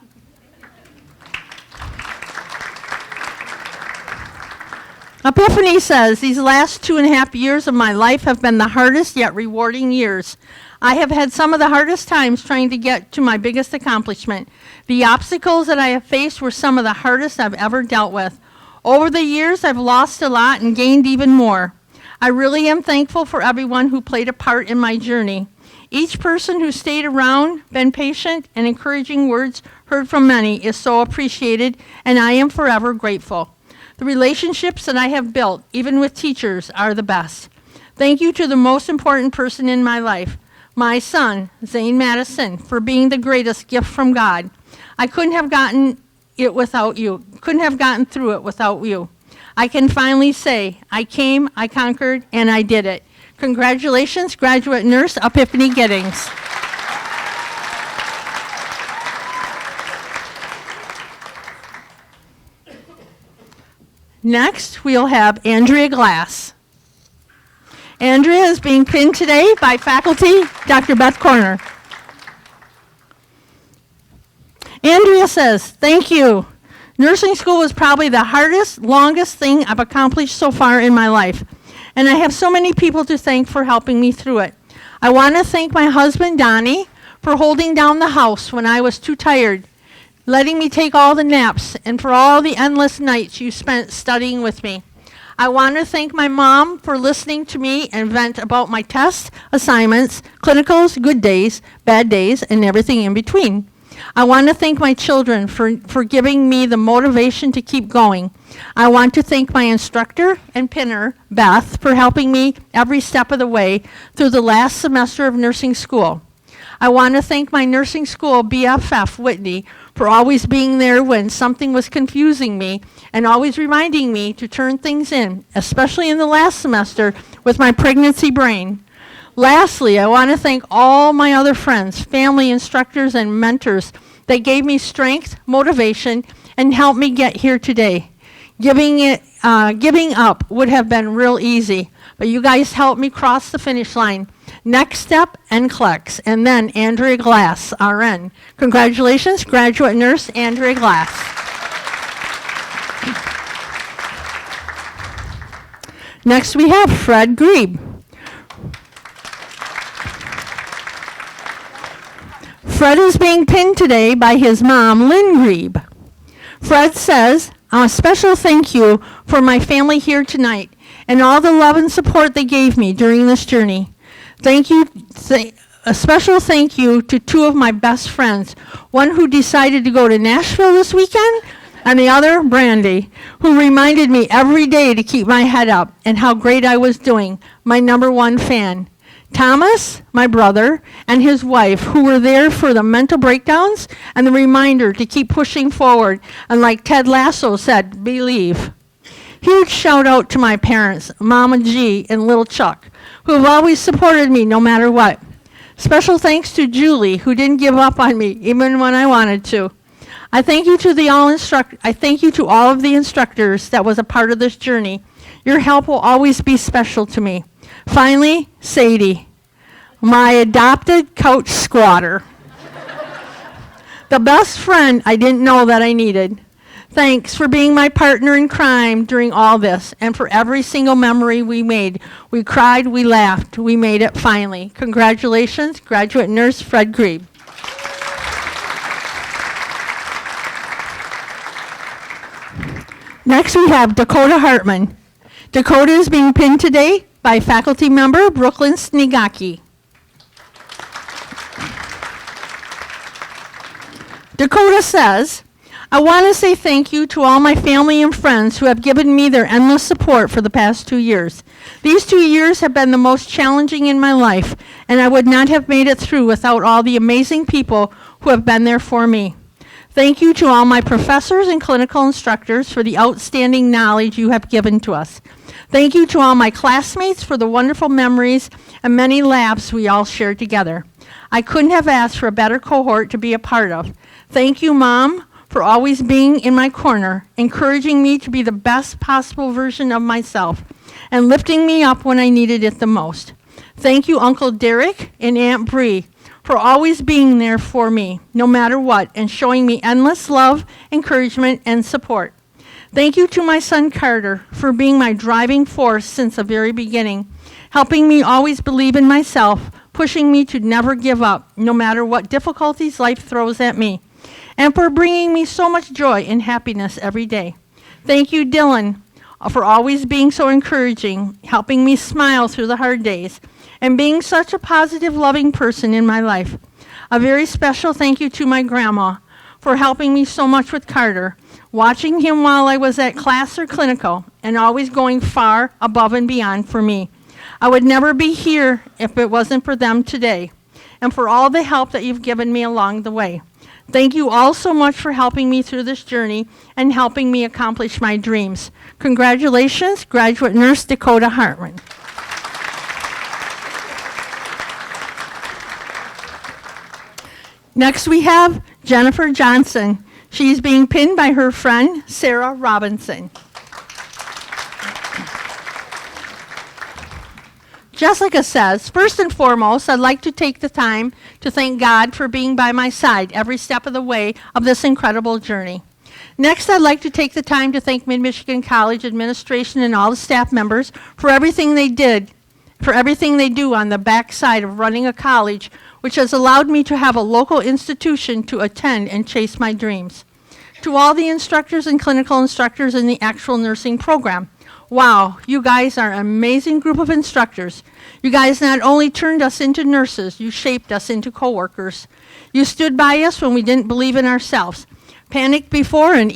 Epiphany says, these last 2.5 years of my life have been the hardest yet rewarding years. I have had some of the hardest times trying to get to my biggest accomplishment. The obstacles that I have faced were some of the hardest I've ever dealt with. Over the years, I've lost a lot and gained even more. I really am thankful for everyone who played a part in my journey. Each person who stayed around, been patient, and encouraging words heard from many is so appreciated, and I am forever grateful. The relationships that I have built, even with teachers, are the best. Thank you to the most important person in my life, my son, Zane Madison, for being the greatest gift from God. I couldn't have gotten it without you, couldn't have gotten through it without you. I can finally say, I came, I conquered, and I did it. Congratulations, graduate nurse Epiphany Giddings. Next, we'll have Andrea Glass. Andrea is being pinned today by faculty Dr. Beth Corner. Andrea says, "Thank you. Nursing school was probably the hardest, longest thing I've accomplished so far in my life, and I have so many people to thank for helping me through it. I want to thank my husband, Donnie, for holding down the house when I was too tired, letting me take all the naps, and for all the endless nights you spent studying with me. I want to thank my mom for listening to me and vent about my tests, assignments, clinicals, good days, bad days, and everything in between. I want to thank my children for giving me the motivation to keep going. I want to thank my instructor and pinner, Beth, for helping me every step of the way through the last semester of nursing school. I want to thank my nursing school BFF, Whitney, for always being there when something was confusing me and always reminding me to turn things in, especially in the last semester with my pregnancy brain. Lastly, I want to thank all my other friends, family, instructors, and mentors that gave me strength, motivation, and helped me get here today. Giving up would have been real easy, but you guys helped me cross the finish line. Next step, NCLEX, and then Andrea Glass, RN. Congratulations, graduate nurse Andrea Glass. Next we have Fred Grebe. Fred is being pinned today by his mom, Lynn Grebe. Fred says, "A special thank you for my family here tonight and all the love and support they gave me during this journey. Thank you. A special thank you to two of my best friends, one who decided to go to Nashville this weekend, and the other, Brandy, who reminded me every day to keep my head up and how great I was doing, my #1 fan. Thomas, my brother, and his wife, who were there for the mental breakdowns and the reminder to keep pushing forward, and like Ted Lasso said, believe. Huge shout out to my parents, Mama G and little Chuck, who have always supported me no matter what. Special thanks to Julie, who didn't give up on me even when I wanted to. I thank you to all of the instructors that was a part of this journey. Your help will always be special to me. Finally, Sadie, my adopted couch squatter. The best friend I didn't know that I needed. Thanks for being my partner in crime during all this and for every single memory we made. We cried, we laughed, we made it finally. Congratulations, graduate nurse Fred Grebe." Next we have Dakota Hartman. Dakota is being pinned today by faculty member Brooklyn Snigaki. Dakota says, "I want to say thank you to all my family and friends who have given me their endless support for the past 2 years. These 2 years have been the most challenging in my life, and I would not have made it through without all the amazing people who have been there for me. Thank you to all my professors and clinical instructors for the outstanding knowledge you have given to us. Thank you to all my classmates for the wonderful memories and many laughs we all shared together. I couldn't have asked for a better cohort to be a part of. Thank you, Mom, for always being in my corner, encouraging me to be the best possible version of myself, and lifting me up when I needed it the most. Thank you, Uncle Derek and Aunt Bree, for always being there for me, no matter what, and showing me endless love, encouragement, and support. Thank you to my son Carter for being my driving force since the very beginning, helping me always believe in myself, pushing me to never give up, no matter what difficulties life throws at me, and for bringing me so much joy and happiness every day. Thank you, Dylan, for always being so encouraging, helping me smile through the hard days, and being such a positive, loving person in my life. A very special thank you to my grandma for helping me so much with Carter, watching him while I was at class or clinical, and always going far above and beyond for me. I would never be here if it wasn't for them today, and for all the help that you've given me along the way. Thank you all so much for helping me through this journey and helping me accomplish my dreams. Congratulations, graduate nurse Dakota Hartman." Next we have Jennifer Johnson. She's being pinned by her friend, Sarah Robinson. Jessica says, first and foremost, I'd like to take the time to thank God for being by my side every step of the way of this incredible journey. Next, I'd like to take the time to thank Mid-Michigan College administration and all the staff members for everything they do on the backside of running a college, which has allowed me to have a local institution to attend and chase my dreams. To all the instructors and clinical instructors in the actual nursing program, wow, you guys are an amazing group of instructors. You guys not only turned us into nurses, you shaped us into coworkers. You stood by us when we didn't believe in ourselves, panicked before and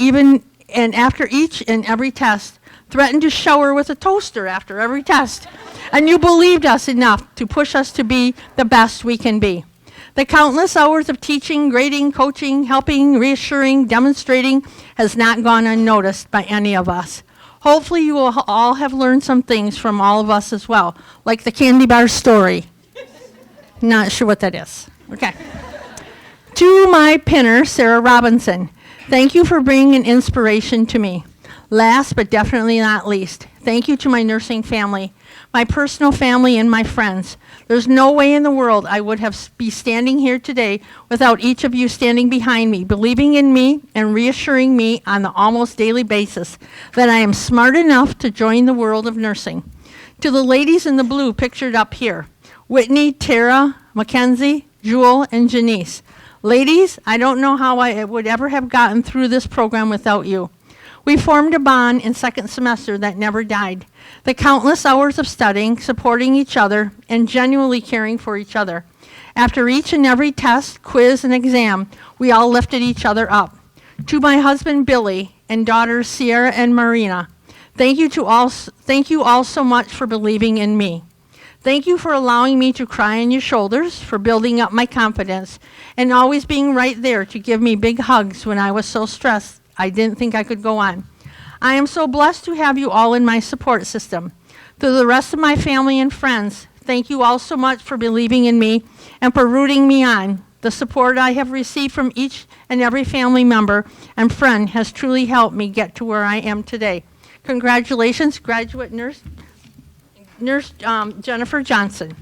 after each and every test, threatened to shower with a toaster after every test, and you believed us enough to push us to be the best we can be. The countless hours of teaching, grading, coaching, helping, reassuring, demonstrating has not gone unnoticed by any of us. Hopefully you will all have learned some things from all of us as well, like the candy bar story. Not sure what that is. Okay. To my pinner, Sarah Robinson, thank you for bringing an inspiration to me. Last but definitely not least, thank you to my nursing family, my personal family, and my friends. There's no way in the world I would be standing here today without each of you standing behind me, believing in me, and reassuring me on the almost daily basis that I am smart enough to join the world of nursing. To the ladies in the blue pictured up here, Whitney, Tara, Mackenzie, Jewel, and Janice. Ladies, I don't know how I would ever have gotten through this program without you. We formed a bond in second semester that never died. The countless hours of studying, supporting each other, and genuinely caring for each other. After each and every test, quiz, and exam, we all lifted each other up. To my husband, Billy, and daughters, Sierra and Marina, thank you all so much for believing in me. Thank you for allowing me to cry on your shoulders, for building up my confidence, and always being right there to give me big hugs when I was so stressed I didn't think I could go on. I am so blessed to have you all in my support system. To the rest of my family and friends, thank you all so much for believing in me and for rooting me on. The support I have received from each and every family member and friend has truly helped me get to where I am today. Congratulations, graduate nurse Jennifer Johnson.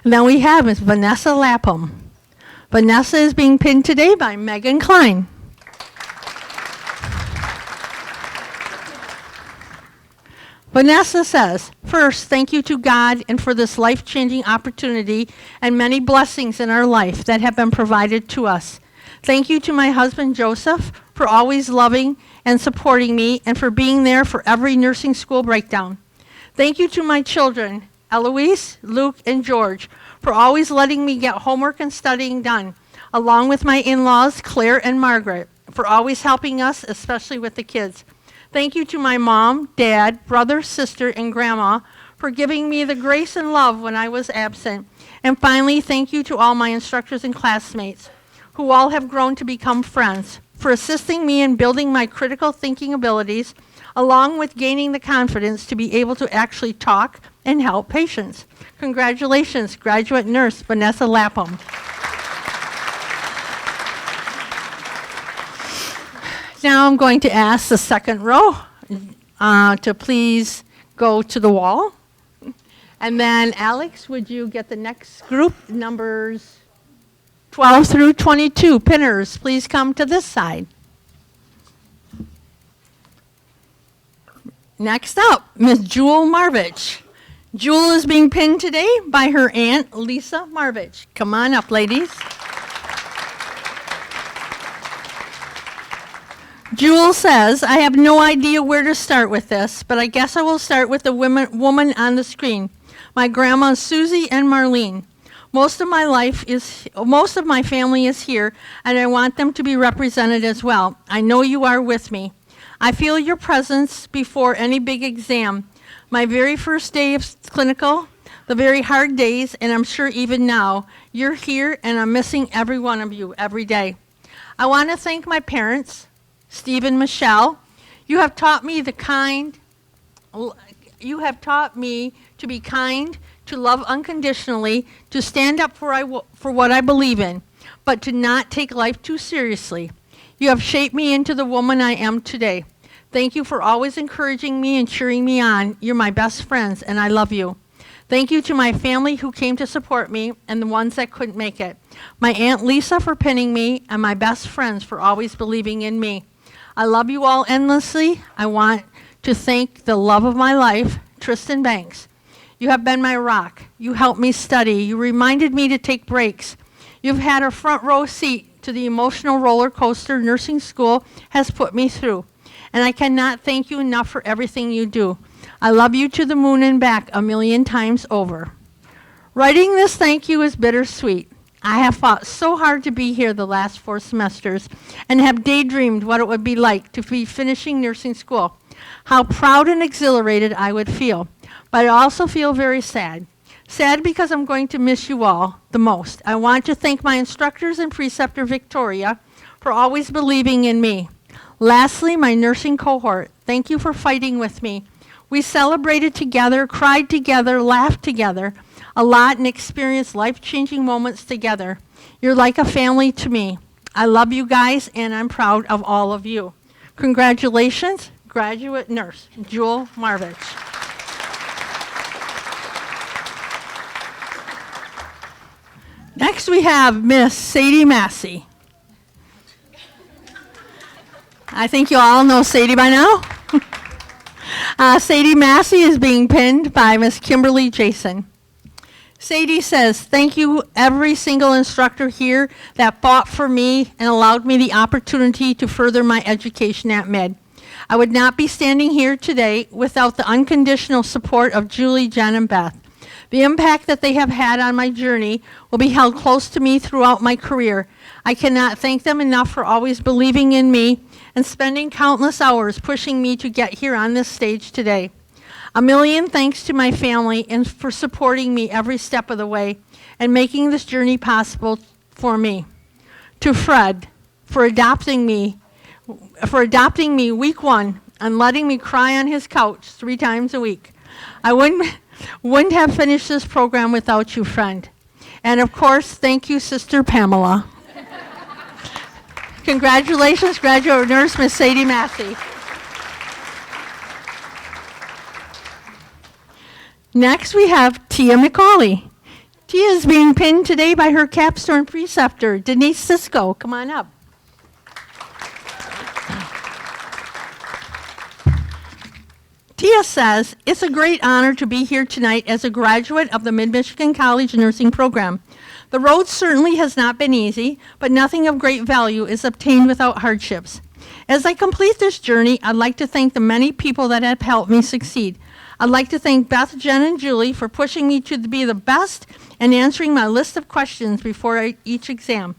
Now we have Ms. Vanessa Lapham. Vanessa is being pinned today by Megan Klein. Vanessa says, first, thank you to God and for this life-changing opportunity and many blessings in our life that have been provided to us. Thank you to my husband, Joseph, for always loving and supporting me and for being there for every nursing school breakdown. Thank you to my children, Eloise, Luke, and George, for always letting me get homework and studying done, along with my in-laws, Claire and Margaret, for always helping us, especially with the kids. Thank you to my mom, dad, brother, sister, and grandma for giving me the grace and love when I was absent. And finally, thank you to all my instructors and classmates, who all have grown to become friends, for assisting me in building my critical thinking abilities, along with gaining the confidence to be able to actually talk and help patients. Congratulations, graduate nurse Vanessa Lapham. Now I'm going to ask the second row to please go to the wall. And then Alex, would you get the next group, numbers 12 through 22, pinners, please come to this side. Next up, Ms. Jewel Marvich. Jewel is being pinned today by her aunt, Lisa Marvich. Come on up, ladies. Jewel says, I have no idea where to start with this, but I guess I will start with the woman on the screen. My grandmas Susie and Marlene. Most of my family is here, and I want them to be represented as well. I know you are with me. I feel your presence before any big exam. My very first day of clinical, the very hard days, and I'm sure even now, you're here, and I'm missing every one of you every day. I want to thank my parents, Steve and Michelle. You have taught me to be kind, to love unconditionally, to stand up for what I believe in, but to not take life too seriously. You have shaped me into the woman I am today. Thank you for always encouraging me and cheering me on. You're my best friends, and I love you. Thank you to my family who came to support me and the ones that couldn't make it. My Aunt Lisa for pinning me, and my best friends for always believing in me. I love you all endlessly. I want to thank the love of my life, Tristan Banks. You have been my rock. You helped me study. You reminded me to take breaks. You've had a front row seat to the emotional roller coaster nursing school has put me through. And I cannot thank you enough for everything you do. I love you to the moon and back 1,000,000 times over. Writing this thank you is bittersweet. I have fought so hard to be here the last 4 semesters and have daydreamed what it would be like to be finishing nursing school. How proud and exhilarated I would feel. But I also feel very sad. Sad because I'm going to miss you all the most. I want to thank my instructors and preceptor Victoria for always believing in me. Lastly, my nursing cohort, thank you for fighting with me. We celebrated together, cried together, laughed together a lot, and experienced life-changing moments together. You're like a family to me. I love you guys, and I'm proud of all of you. Congratulations, graduate nurse, Jewel Marvich. Next we have Miss Sadie Massey. I think you all know Sadie by now. Sadie Massey is being pinned by Miss Kimberly Jason. Sadie says, thank you every single instructor here that fought for me and allowed me the opportunity to further my education at Med. I would not be standing here today without the unconditional support of Julie, Jen, and Beth. The impact that they have had on my journey will be held close to me throughout my career. I cannot thank them enough for always believing in me and spending countless hours pushing me to get here on this stage today. 1,000,000 thanks to my family and for supporting me every step of the way and making this journey possible for me. To Fred for adopting me week 1 and letting me cry on his couch 3 times a week. I wouldn't have finished this program without you, friend. And of course, thank you, Sister Pamela. Congratulations, graduate nurse, Miss Sadie Massey. Next, we have Tia McCauley. Tia is being pinned today by her capstone preceptor, Denise Cisco. Come on up. Tia says, it's a great honor to be here tonight as a graduate of the Mid-Michigan College Nursing Program. The road certainly has not been easy, but nothing of great value is obtained without hardships. As I complete this journey, I'd like to thank the many people that have helped me succeed. I'd like to thank Beth, Jen, and Julie for pushing me to be the best and answering my list of questions before each exam.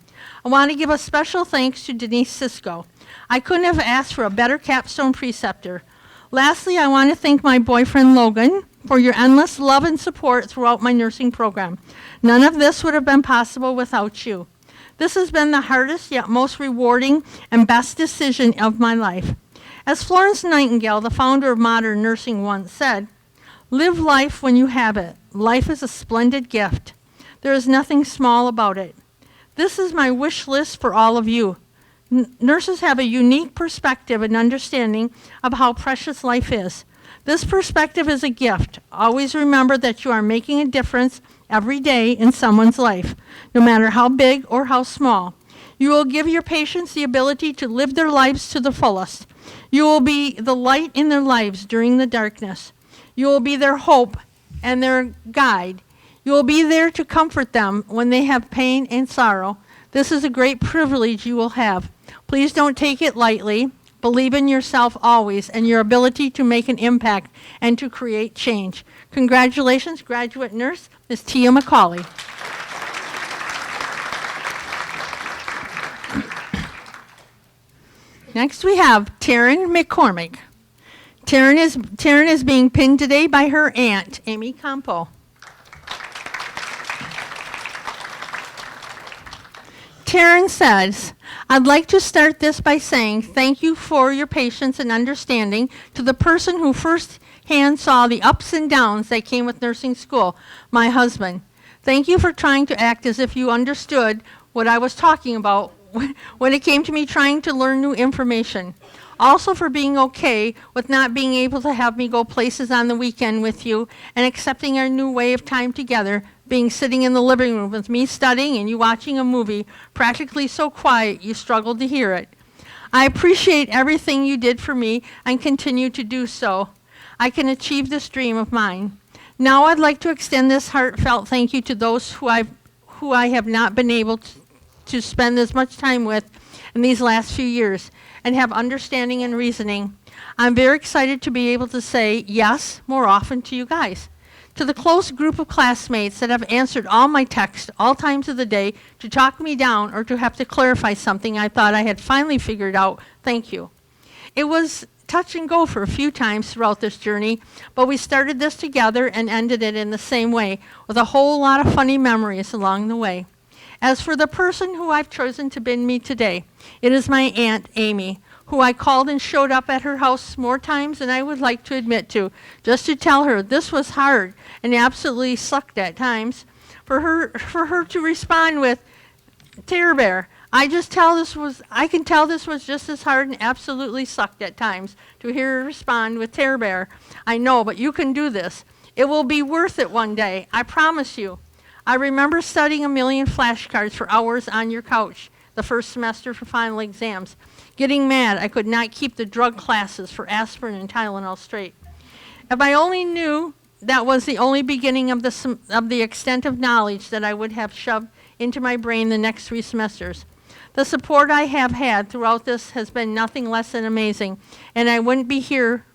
I want to give a special thanks to Denise Cisco. I couldn't have asked for a better capstone preceptor. Lastly, I want to thank my boyfriend, Logan, for your endless love and support throughout my nursing program. None of this would have been possible without you. This has been the hardest yet most rewarding and best decision of my life. As Florence Nightingale, the founder of modern nursing, once said, live life when you have it. Life is a splendid gift. There is nothing small about it. This is my wish list for all of you. Nurses have a unique perspective and understanding of how precious life is. This perspective is a gift. Always remember that you are making a difference every day in someone's life, no matter how big or how small. You will give your patients the ability to live their lives to the fullest. You will be the light in their lives during the darkness. You will be their hope and their guide. You will be there to comfort them when they have pain and sorrow. This is a great privilege you will have. Please don't take it lightly. Believe in yourself always and your ability to make an impact and to create change. Congratulations, graduate nurse, Ms. Tia McCauley. Next we have Taryn McCormick. Taryn is being pinned today by her aunt, Amy Campo. Taryn says, I'd like to start this by saying thank you for your patience and understanding to the person who firsthand saw the ups and downs that came with nursing school, my husband. Thank you for trying to act as if you understood what I was talking about when it came to me trying to learn new information. Also for being okay with not being able to have me go places on the weekend with you and accepting our new way of time together, being sitting in the living room with me studying and you watching a movie, practically so quiet you struggled to hear it. I appreciate everything you did for me and continue to do so. I can achieve this dream of mine. Now I'd like to extend this heartfelt thank you to those who I have not been able to spend as much time with in these last few years and have understanding and reasoning. I'm very excited to be able to say yes more often to you guys. To the close group of classmates that have answered all my texts all times of the day to talk me down or to have to clarify something I thought I had finally figured out, thank you. It was touch and go for a few times throughout this journey, but we started this together and ended it in the same way with a whole lot of funny memories along the way. As for the person who I've chosen to be me today, it is my Aunt Amy, who I called and showed up at her house more times than I would like to admit to, just to tell her this was hard and absolutely sucked at times. For her to respond with, Terror Bear, I can tell this was just as hard and absolutely sucked at times. To hear her respond with Terror Bear, I know, but you can do this. It will be worth it one day, I promise you. I remember studying a million flashcards for hours on your couch the first semester for final exams. Getting mad I could not keep the drug classes for aspirin and Tylenol straight. If I only knew that was the only beginning of the extent of knowledge that I would have shoved into my brain the next 3 semesters. The support I have had throughout this has been nothing less than amazing, and I wouldn't be here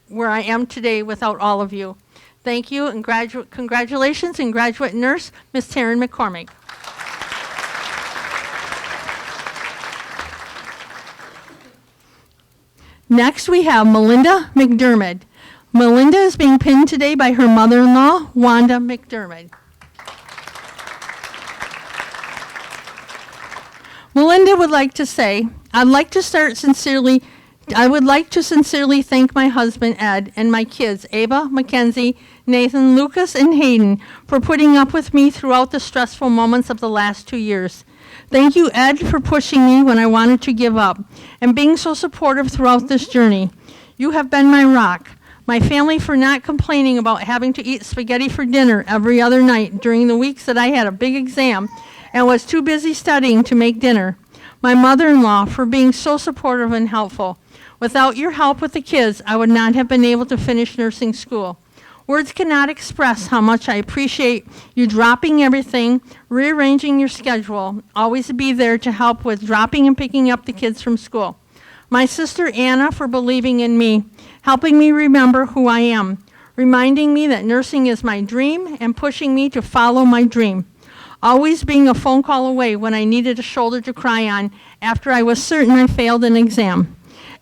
where I am today without all of you. Thank you, and congratulations, and graduate nurse, Ms. Taryn McCormick. Next, we have Melinda McDermott. Melinda is being pinned today by her mother-in-law, Wanda McDermott. Melinda would like to say, I would like to sincerely thank my husband, Ed, and my kids, Ava, Mackenzie, Nathan, Lucas, and Hayden, for putting up with me throughout the stressful moments of the last 2 years. Thank you, Ed, for pushing me when I wanted to give up, and being so supportive throughout this journey. You have been my rock. My family for not complaining about having to eat spaghetti for dinner every other night during the weeks that I had a big exam and was too busy studying to make dinner. My mother-in-law for being so supportive and helpful. Without your help with the kids, I would not have been able to finish nursing school. Words cannot express how much I appreciate you dropping everything, rearranging your schedule, always be there to help with dropping and picking up the kids from school. My sister Anna for believing in me, helping me remember who I am, reminding me that nursing is my dream and pushing me to follow my dream. Always being a phone call away when I needed a shoulder to cry on after I was certain I failed an exam.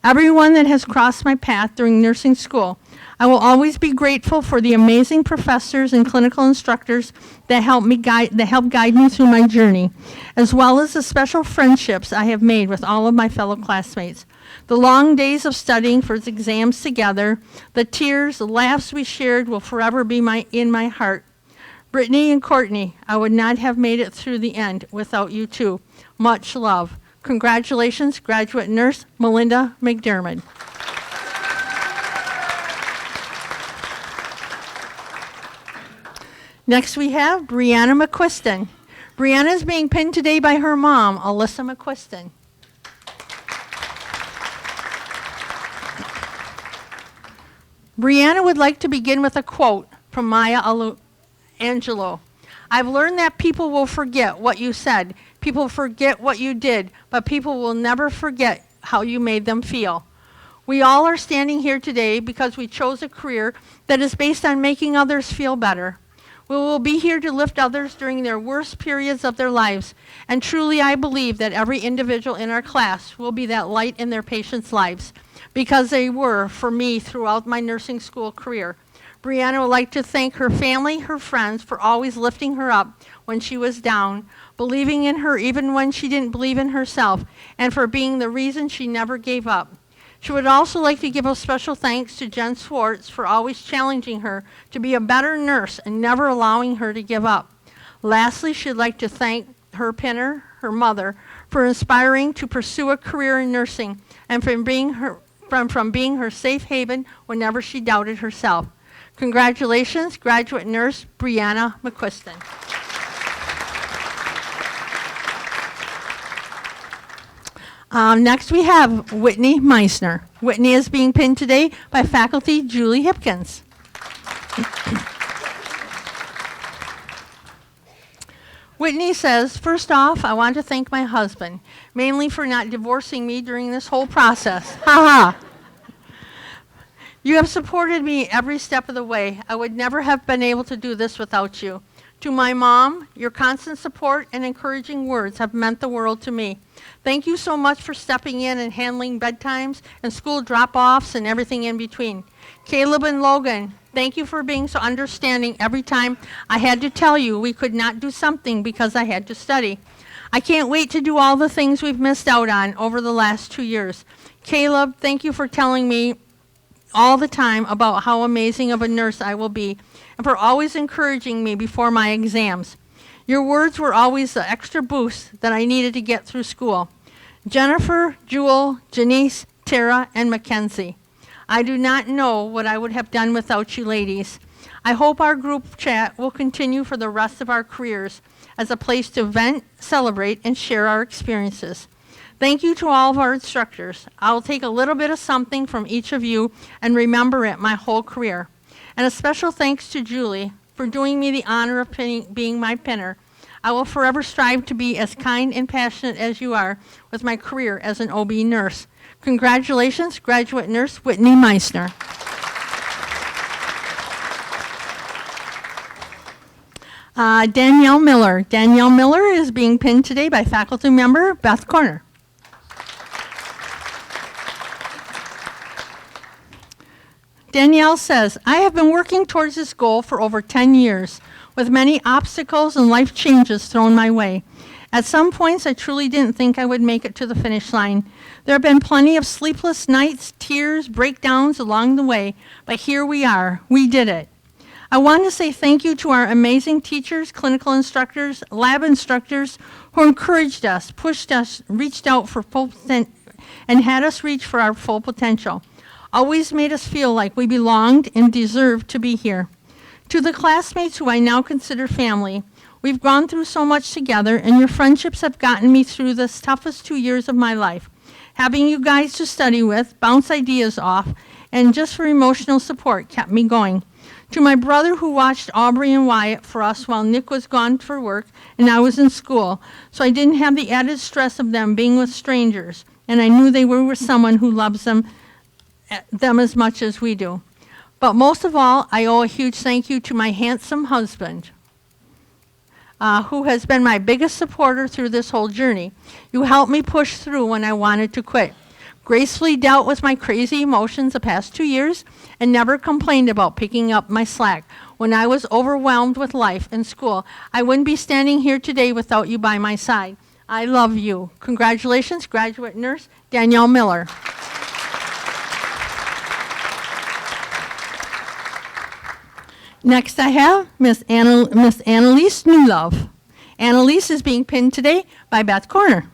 Everyone that has crossed my path during nursing school, I will always be grateful for the amazing professors and clinical instructors that help guide me through my journey, as well as the special friendships I have made with all of my fellow classmates. The long days of studying for exams together, the tears, the laughs we shared will forever be in my heart. Brittany and Courtney, I would not have made it through the end without you two. Much love. Congratulations, graduate nurse Melinda McDermott. Next we have Brianna McQuiston. Brianna is being pinned today by her mom, Alyssa McQuiston. Brianna would like to begin with a quote from Maya Angelou. I've learned that people will forget what you said, people forget what you did, but people will never forget how you made them feel. We all are standing here today because we chose a career that is based on making others feel better. We will be here to lift others during their worst periods of their lives, and truly I believe that every individual in our class will be that light in their patients' lives, because they were for me throughout my nursing school career. Brianna would like to thank her family, her friends, for always lifting her up when she was down, believing in her even when she didn't believe in herself, and for being the reason she never gave up. She would also like to give a special thanks to Jen Swartz for always challenging her to be a better nurse and never allowing her to give up. Lastly, she'd like to thank her pinner, her mother, for inspiring to pursue a career in nursing, and from being her safe haven whenever she doubted herself. Congratulations, graduate nurse Brianna McQuiston. Next we have Whitney Meissner. Whitney is being pinned today by faculty Julie Hipkins. Whitney says, first off, I want to thank my husband, mainly for not divorcing me during this whole process. Ha ha. You have supported me every step of the way. I would never have been able to do this without you. To my mom, your constant support and encouraging words have meant the world to me. Thank you so much for stepping in and handling bedtimes and school drop-offs and everything in between. Caleb and Logan, thank you for being so understanding every time I had to tell you we could not do something because I had to study. I can't wait to do all the things we've missed out on over the last 2 years. Caleb, thank you for telling me all the time about how amazing of a nurse I will be, and for always encouraging me before my exams. Your words were always the extra boost that I needed to get through school. Jennifer, Jewel, Janice, Tara, and Mackenzie, I do not know what I would have done without you ladies. I hope our group chat will continue for the rest of our careers as a place to vent, celebrate, and share our experiences. Thank you to all of our instructors. I'll take a little bit of something from each of you and remember it my whole career. And a special thanks to Julie for doing me the honor of being my pinner. I will forever strive to be as kind and passionate as you are with my career as an OB nurse. Congratulations, graduate nurse Whitney Meissner. Danielle Miller. Danielle Miller is being pinned today by faculty member Beth Corner. Danielle says, I have been working towards this goal for over 10 years, with many obstacles and life changes thrown my way. At some points, I truly didn't think I would make it to the finish line. There have been plenty of sleepless nights, tears, breakdowns along the way, but here we are. We did it. I want to say thank you to our amazing teachers, clinical instructors, lab instructors who encouraged us, pushed us, reached out for and had us reach for our full potential. Always made us feel like we belonged and deserved to be here. To the classmates who I now consider family, we've gone through so much together, and your friendships have gotten me through the toughest 2 years of my life. Having you guys to study with, bounce ideas off, and just for emotional support kept me going. To my brother who watched Aubrey and Wyatt for us while Nick was gone for work and I was in school, so I didn't have the added stress of them being with strangers, and I knew they were with someone who loves them as much as we do. But most of all, I owe a huge thank you to my handsome husband, who has been my biggest supporter through this whole journey. You helped me push through when I wanted to quit, gracefully dealt with my crazy emotions the past 2 years, and never complained about picking up my slack when I was overwhelmed with life and school. I wouldn't be standing here today without you by my side. I love you. Congratulations, graduate nurse Danielle Miller. Next I have Miss Annalise Newlove. Annalise is being pinned today by Beth Corner.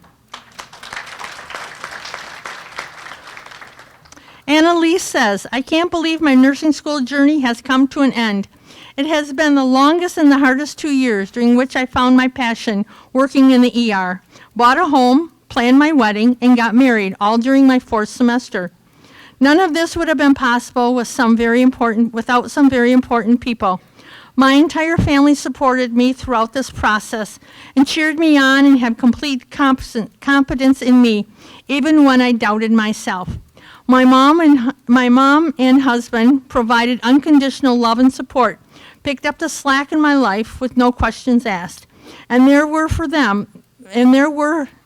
Annalise says, I can't believe my nursing school journey has come to an end. It has been the longest and the hardest 2 years during which I found my passion working in the ER, bought a home, planned my wedding, and got married, all during my 4th semester. None of this would have been possible without some very important people. My entire family supported me throughout this process and cheered me on and had complete confidence in me, even when I doubted myself. My mom and husband provided unconditional love and support, picked up the slack in my life with no questions asked, and there were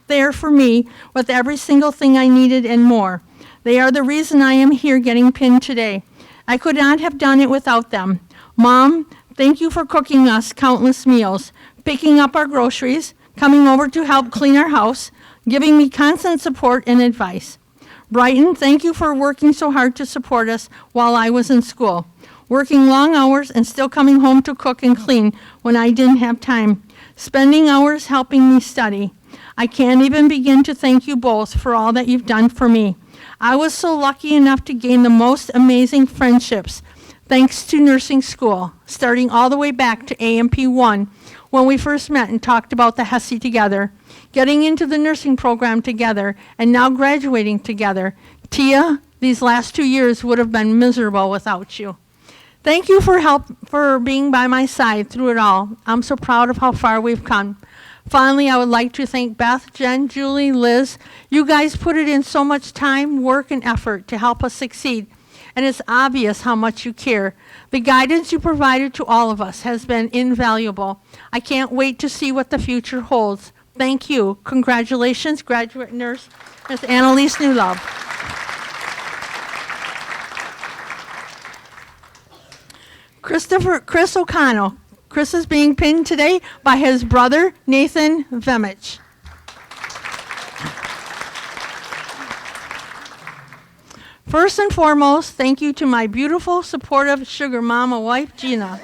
there for me with every single thing I needed and more. They are the reason I am here getting pinned today. I could not have done it without them. Mom, thank you for cooking us countless meals, picking up our groceries, coming over to help clean our house, giving me constant support and advice. Brighton, thank you for working so hard to support us while I was in school, working long hours and still coming home to cook and clean when I didn't have time, spending hours helping me study. I can't even begin to thank you both for all that you've done for me. I was so lucky enough to gain the most amazing friendships thanks to nursing school, starting all the way back to AMP1 when we first met and talked about the HESI together, getting into the nursing program together, and now graduating together. Tia, these last 2 years would have been miserable without you. Thank you for being by my side through it all. I'm so proud of how far we've come. Finally, I would like to thank Beth, Jen, Julie, Liz. You guys put it in so much time, work, and effort to help us succeed, and it's obvious how much you care. The guidance you provided to all of us has been invaluable. I can't wait to see what the future holds. Thank you. Congratulations, graduate nurse, Ms. Annalise Newlove. Chris O'Connell. Chris is being pinned today by his brother, Nathan Vemich. First and foremost, thank you to my beautiful, supportive sugar mama wife, Gina.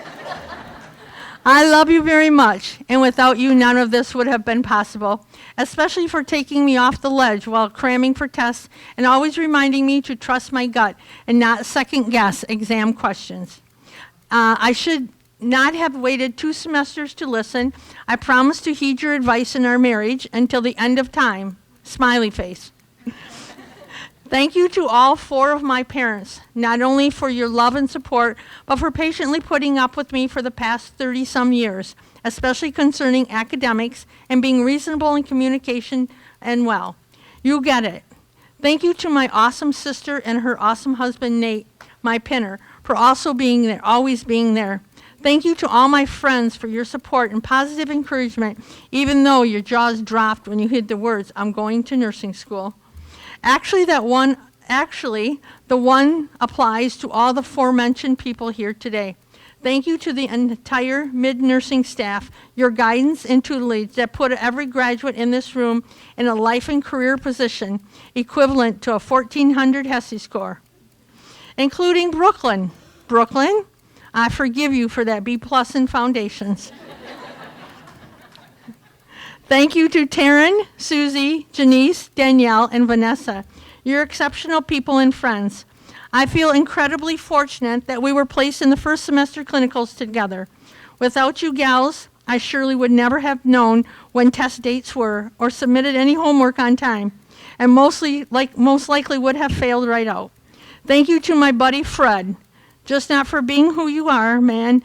I love you very much, and without you, none of this would have been possible, especially for taking me off the ledge while cramming for tests and always reminding me to trust my gut and not second-guess exam questions. I should not have waited 2 semesters to listen. I promise to heed your advice in our marriage until the end of time. Smiley face. Thank you to all 4 of my parents, not only for your love and support, but for patiently putting up with me for the past 30-some years, especially concerning academics and being reasonable in communication and well. You get it. Thank you to my awesome sister and her awesome husband, Nate, my pinner, for also being there, always being there. Thank you to all my friends for your support and positive encouragement, even though your jaws dropped when you heard the words, "I'm going to nursing school." Actually, the one applies to all the aforementioned people here today. Thank you to the entire mid-nursing staff, your guidance and tutelage that put every graduate in this room in a life and career position equivalent to a 1400 HESI score, including Brooklyn. Brooklyn, I forgive you for that B+ in foundations. Thank you to Taryn, Susie, Janice, Danielle, and Vanessa. You're exceptional people and friends. I feel incredibly fortunate that we were placed in the first semester clinicals together. Without you gals, I surely would never have known when test dates were or submitted any homework on time, and most likely would have failed right out. Thank you to my buddy Fred, just for being who you are, man.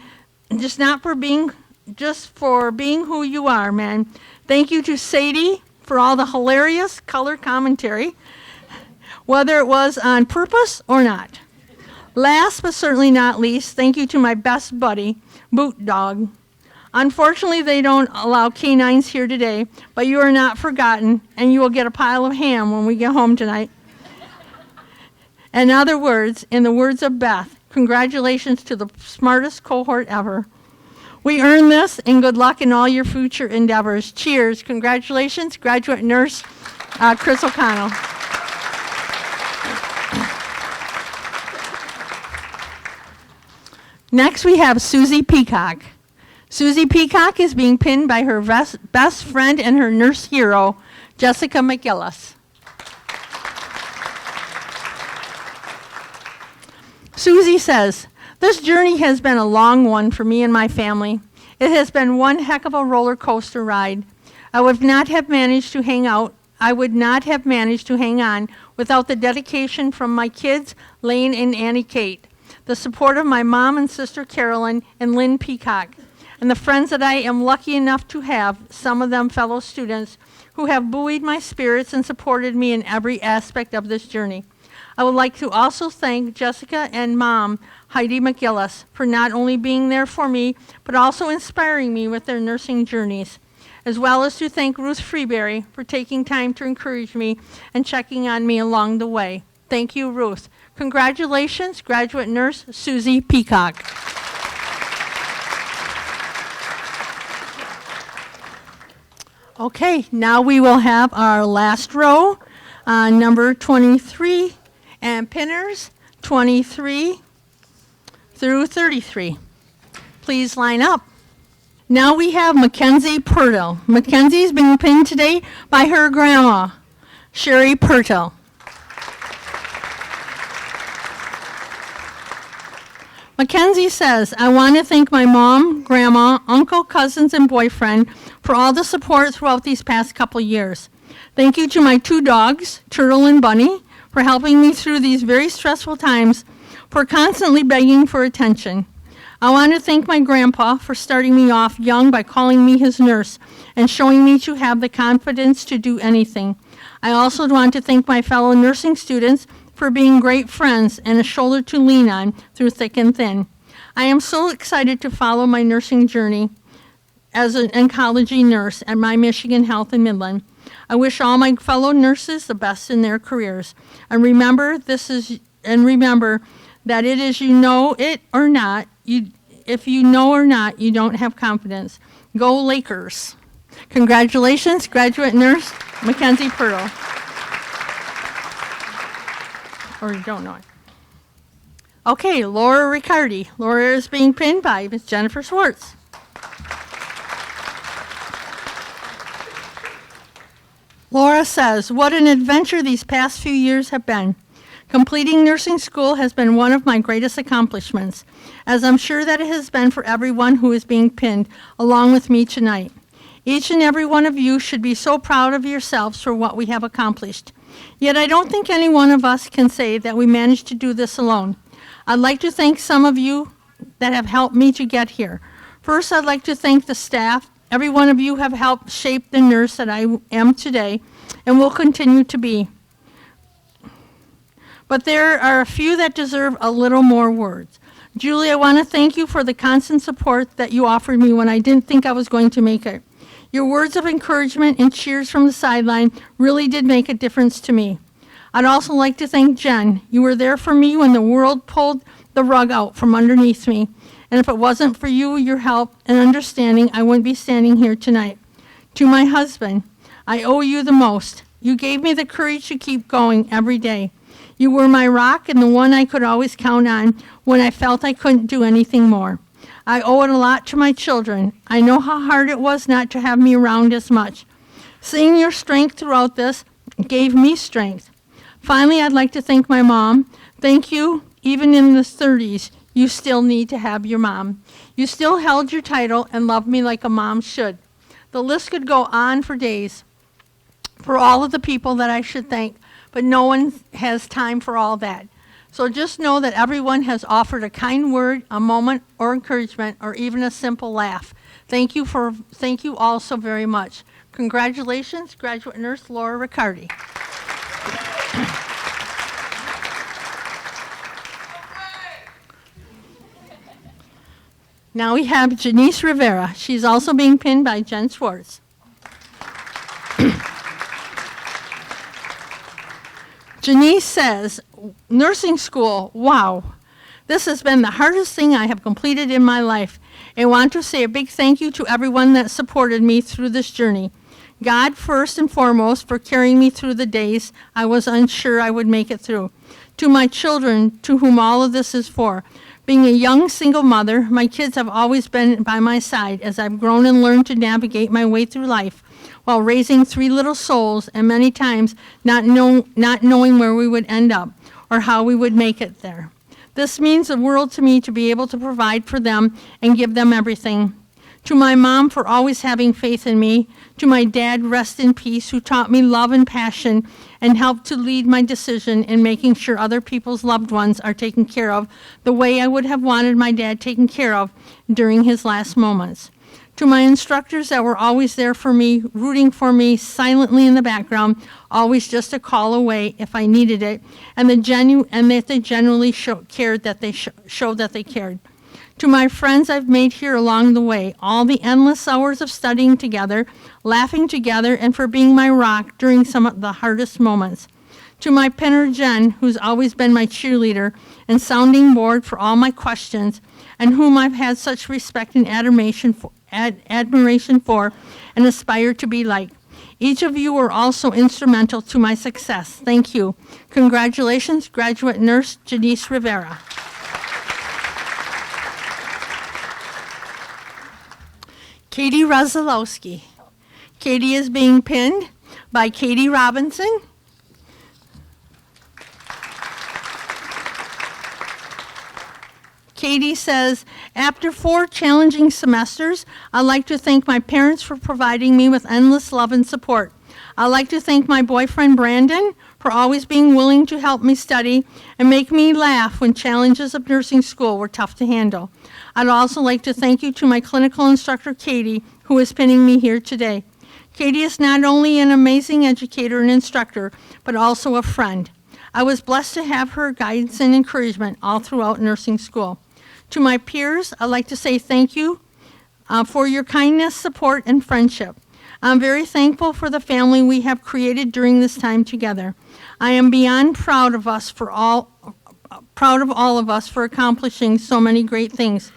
Thank you to Sadie for all the hilarious color commentary, whether it was on purpose or not. Last but certainly not least, thank you to my best buddy, Boot Dog. Unfortunately, they don't allow canines here today, but you are not forgotten, and you will get a pile of ham when we get home tonight. In other words, in the words of Beth, congratulations to the smartest cohort ever. We earned this, and good luck in all your future endeavors. Cheers. Congratulations, graduate nurse Chris O'Connell. Next, we have Susie Peacock. Susie Peacock is being pinned by her best friend and her nurse hero, Jessica McGillis. Susie says, "This journey has been a long one for me and my family. It has been one heck of a roller coaster ride. I would not have managed to hang on without the dedication from my kids, Lane and Annie Kate, the support of my mom and sister Carolyn and Lynn Peacock, and the friends that I am lucky enough to have, some of them fellow students, who have buoyed my spirits and supported me in every aspect of this journey. I would like to also thank Jessica and Mom, Heidi McGillis, for not only being there for me, but also inspiring me with their nursing journeys, as well as to thank Ruth Freeberry for taking time to encourage me and checking on me along the way. Thank you, Ruth. Congratulations, graduate nurse Susie Peacock." Okay, now we will have our last row, number 23, and pinners 23 through 33. Please line up Now we have Mackenzie Purtle. Mackenzie's being pinned today by her grandma, Sherry Purtle. Mackenzie says, I want to thank my mom, grandma, uncle, cousins, and boyfriend for all the support throughout these past couple years. Thank you to my 2 dogs, Turtle and Bunny, for helping me through these very stressful times, for constantly begging for attention. I want to thank my grandpa for starting me off young by calling me his nurse and showing me to have the confidence to do anything. I also want to thank my fellow nursing students for being great friends and a shoulder to lean on through thick and thin. I am so excited to follow my nursing journey as an oncology nurse at My Michigan Health in Midland. I wish all my fellow nurses the best in their careers. And remember that it is you know it or not. If you know or not, you don't have confidence. Go Lakers. Congratulations, graduate nurse Mackenzie Purtle. Or you don't know it. Okay, Laura Riccardi. Laura is being pinned by Ms. Jennifer Schwartz. Laura says, what an adventure these past few years have been. Completing nursing school has been one of my greatest accomplishments, as I'm sure that it has been for everyone who is being pinned along with me tonight. Each and every one of you should be so proud of yourselves for what we have accomplished. Yet I don't think any one of us can say that we managed to do this alone. I'd like to thank some of you that have helped me to get here. First, I'd like to thank the staff. Every one of you have helped shape the nurse that I am today and will continue to be. But there are a few that deserve a little more words. Julie, I want to thank you for the constant support that you offered me when I didn't think I was going to make it. Your words of encouragement and cheers from the sideline really did make a difference to me. I'd also like to thank Jen. You were there for me when the world pulled the rug out from underneath me. And if it wasn't for you, your help and understanding, I wouldn't be standing here tonight. To my husband, I owe you the most. You gave me the courage to keep going every day. You were my rock and the one I could always count on when I felt I couldn't do anything more. I owe it a lot to my children. I know how hard it was not to have me around as much. Seeing your strength throughout this gave me strength. Finally, I'd like to thank my mom. Thank you. Even in the 30s, you still need to have your mom. You still held your title and loved me like a mom should. The list could go on for days for all of the people that I should thank, but no one has time for all that. So just know that everyone has offered a kind word, a moment, or encouragement, or even a simple laugh. Thank you all so very much. Congratulations, graduate nurse Laura Riccardi. Now we have Janice Rivera. She's also being pinned by Jen Schwartz. Janice says, nursing school, wow. This has been the hardest thing I have completed in my life. I want to say a big thank you to everyone that supported me through this journey. God first and foremost for carrying me through the days I was unsure I would make it through. To my children, to whom all of this is for. Being a young single mother, my kids have always been by my side as I've grown and learned to navigate my way through life while raising 3 little souls and many times not knowing where we would end up or how we would make it there. This means the world to me to be able to provide for them and give them everything. To my mom for always having faith in me. To my dad, rest in peace, who taught me love and passion and helped to lead my decision in making sure other people's loved ones are taken care of the way I would have wanted my dad taken care of during his last moments. To my instructors that were always there for me, rooting for me silently in the background, always just a call away if I needed it, and that they genuinely showed that they cared. To my friends I've made here along the way, all the endless hours of studying together, laughing together, and for being my rock during some of the hardest moments. To my pinner Jen, who's always been my cheerleader and sounding board for all my questions, and whom I've had such respect and admiration for and aspire to be like. Each of you were also instrumental to my success. Thank you. Congratulations, graduate nurse Janice Rivera. Katie Rozalowski. Katie is being pinned by Katie Robinson. Katie says, after 4 challenging semesters, I'd like to thank my parents for providing me with endless love and support. I'd like to thank my boyfriend, Brandon, for always being willing to help me study and make me laugh when challenges of nursing school were tough to handle. I'd also like to thank you to my clinical instructor, Katie, who is pinning me here today. Katie is not only an amazing educator and instructor, but also a friend. I was blessed to have her guidance and encouragement all throughout nursing school. To my peers, I'd like to say thank you for your kindness, support, and friendship. I'm very thankful for the family we have created during this time together. I am beyond proud of all of us for accomplishing so many great things.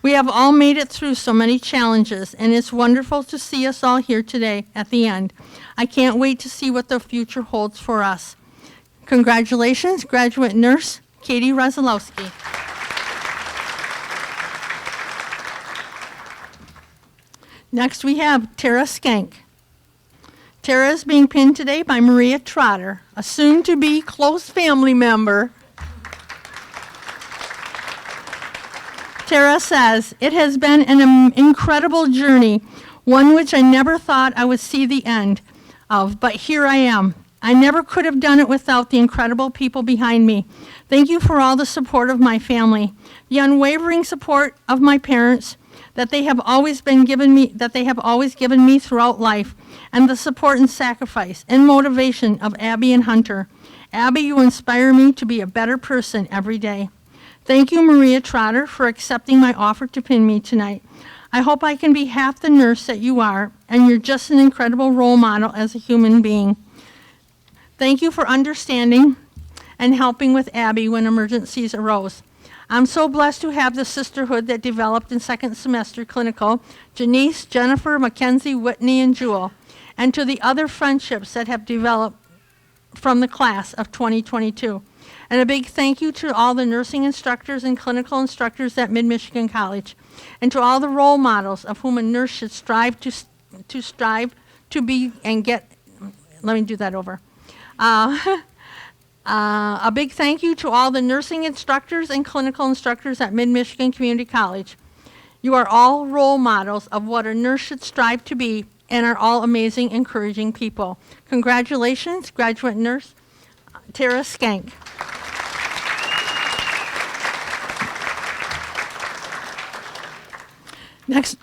We have all made it through so many challenges, and it's wonderful to see us all here today at the end. I can't wait to see what the future holds for us. Congratulations, graduate nurse Katie Rozalowski. Next, we have Tara Skank. Tara is being pinned today by Maria Trotter, a soon-to-be close family member. Tara says, it has been an incredible journey, one which I never thought I would see the end of, but here I am. I never could have done it without the incredible people behind me. Thank you for all the support of my family, the unwavering support of my parents, that they have always given me throughout life, and the support and sacrifice and motivation of Abby and Hunter. Abby, you inspire me to be a better person every day. Thank you, Maria Trotter, for accepting my offer to pin me tonight. I hope I can be half the nurse that you are, and you're just an incredible role model as a human being. Thank you for understanding and helping with Abby when emergencies arose. I'm so blessed to have the sisterhood that developed in second semester clinical, Janice, Jennifer, Mackenzie, Whitney, and Jewel, and to the other friendships that have developed from the class of 2022. And a big thank you to all the nursing instructors and clinical instructors at Mid-Michigan College, and to all the role models of whom a nurse should strive to be and get. Let me do that over. A big thank you to all the nursing instructors and clinical instructors at Mid-Michigan Community College. You are all role models of what a nurse should strive to be and are all amazing, encouraging people. Congratulations, graduate nurse Tara Skank. Next,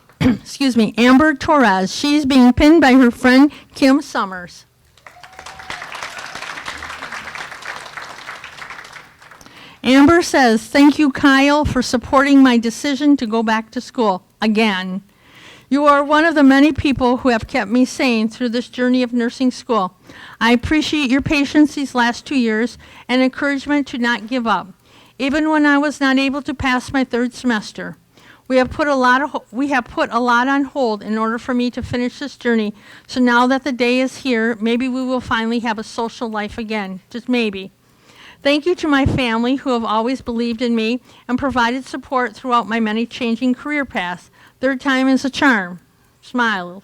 Amber Torres. She's being pinned by her friend Kim Summers. Amber says, thank you, Kyle, for supporting my decision to go back to school again. You are one of the many people who have kept me sane through this journey of nursing school. I appreciate your patience these last 2 years and encouragement to not give up, even when I was not able to pass my 3rd semester. We have put a lot on hold in order for me to finish this journey, so now that the day is here, maybe we will finally have a social life again, just maybe. Thank you to my family who have always believed in me and provided support throughout my many changing career paths. 3rd time is a charm. Smiles.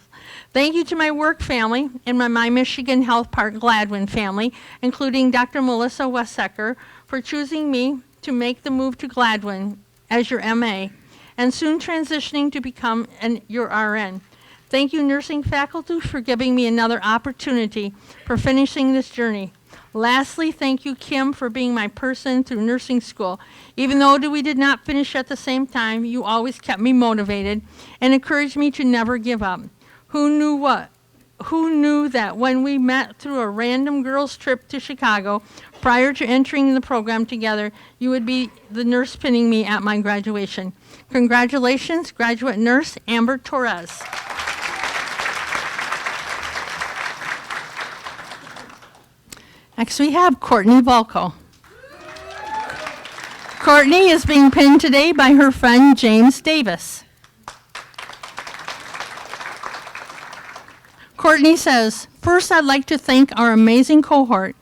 Thank you to my work family and my Michigan Health Park Gladwin family, including Dr. Melissa Westsecker, for choosing me to make the move to Gladwin as your MA and soon transitioning to become your RN. Thank you, nursing faculty, for giving me another opportunity for finishing this journey. Lastly, thank you, Kim, for being my person through nursing school. Even though we did not finish at the same time, you always kept me motivated and encouraged me to never give up. Who knew that when we met through a random girls' trip to Chicago prior to entering the program together, you would be the nurse pinning me at my graduation. Congratulations, graduate nurse Amber Torres. Next we have Courtney Volko. Courtney is being pinned today by her friend James Davis. Courtney says, first I'd like to thank our amazing cohort.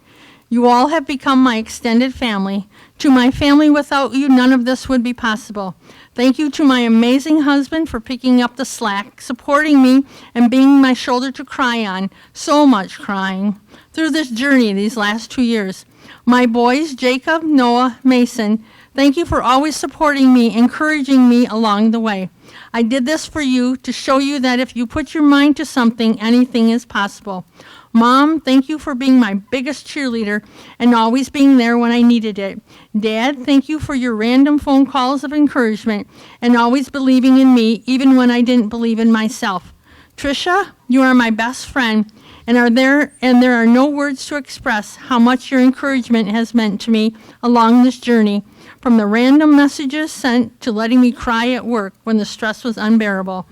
You all have become my extended family. To my family, without you, none of this would be possible. Thank you to my amazing husband for picking up the slack, supporting me, and being my shoulder to cry on. So much crying through this journey these last 2 years. My boys, Jacob, Noah, Mason, thank you for always supporting me, encouraging me along the way. I did this for you to show you that if you put your mind to something, anything is possible. Mom, thank you for being my biggest cheerleader and always being there when I needed it. Dad, thank you for your random phone calls of encouragement and always believing in me even when I didn't believe in myself. Tricia, you are my best friend and there are no words to express how much your encouragement has meant to me along this journey, from the random messages sent to letting me cry at work when the stress was unbearable.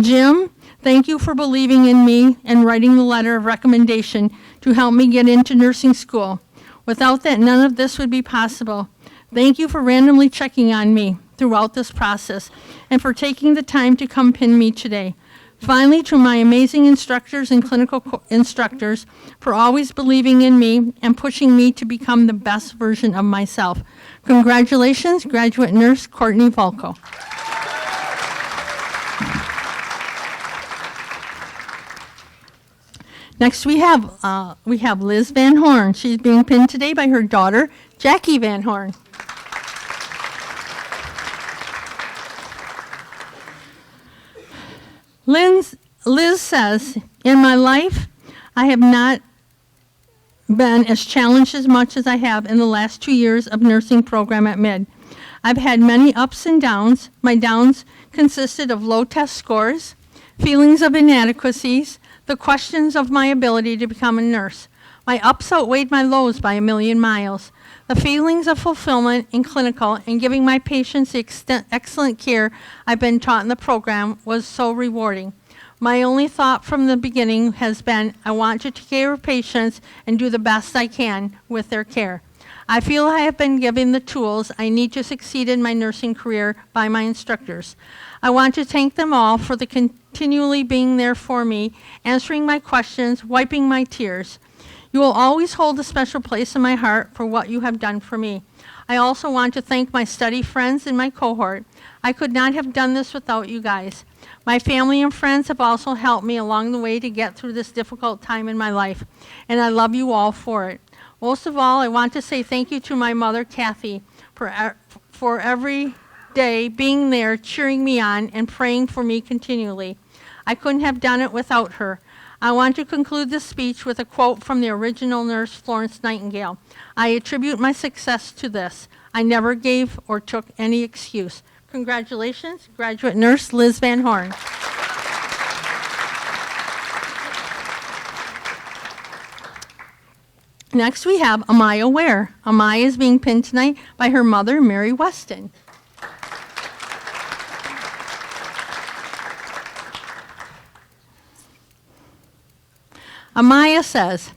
Jim, thank you for believing in me and writing the letter of recommendation to help me get into nursing school. Without that, none of this would be possible. Thank you for randomly checking on me throughout this process and for taking the time to come pin me today. Finally, to my amazing instructors and clinical instructors for always believing in me and pushing me to become the best version of myself. Congratulations, graduate nurse Courtney Volko. Next, we have Liz Van Horn. She's being pinned today by her daughter, Jackie Van Horn. Liz says, in my life, I have not been as challenged as much as I have in the last 2 years of nursing program at Mid. I've had many ups and downs. My downs consisted of low test scores, feelings of inadequacies, the questions of my ability to become a nurse. My ups outweighed my lows by a million miles. The feelings of fulfillment in clinical and giving my patients the excellent care I've been taught in the program was so rewarding. My only thought from the beginning has been, I want to take care of patients and do the best I can with their care. I feel I have been given the tools I need to succeed in my nursing career by my instructors. I want to thank them all for the continually being there for me, answering my questions, wiping my tears. You will always hold a special place in my heart for what you have done for me. I also want to thank my study friends in my cohort. I could not have done this without you guys. My family and friends have also helped me along the way to get through this difficult time in my life, and I love you all for it. Most of all, I want to say thank you to my mother, Kathy, for every day being there, cheering me on, and praying for me continually. I couldn't have done it without her. I want to conclude this speech with a quote from the original nurse, Florence Nightingale. I attribute my success to this. I never gave or took any excuse. Congratulations, graduate nurse Liz Van Horn. Next, we have Amaya Ware. Amaya is being pinned tonight by her mother, Mary Weston. Amaya says,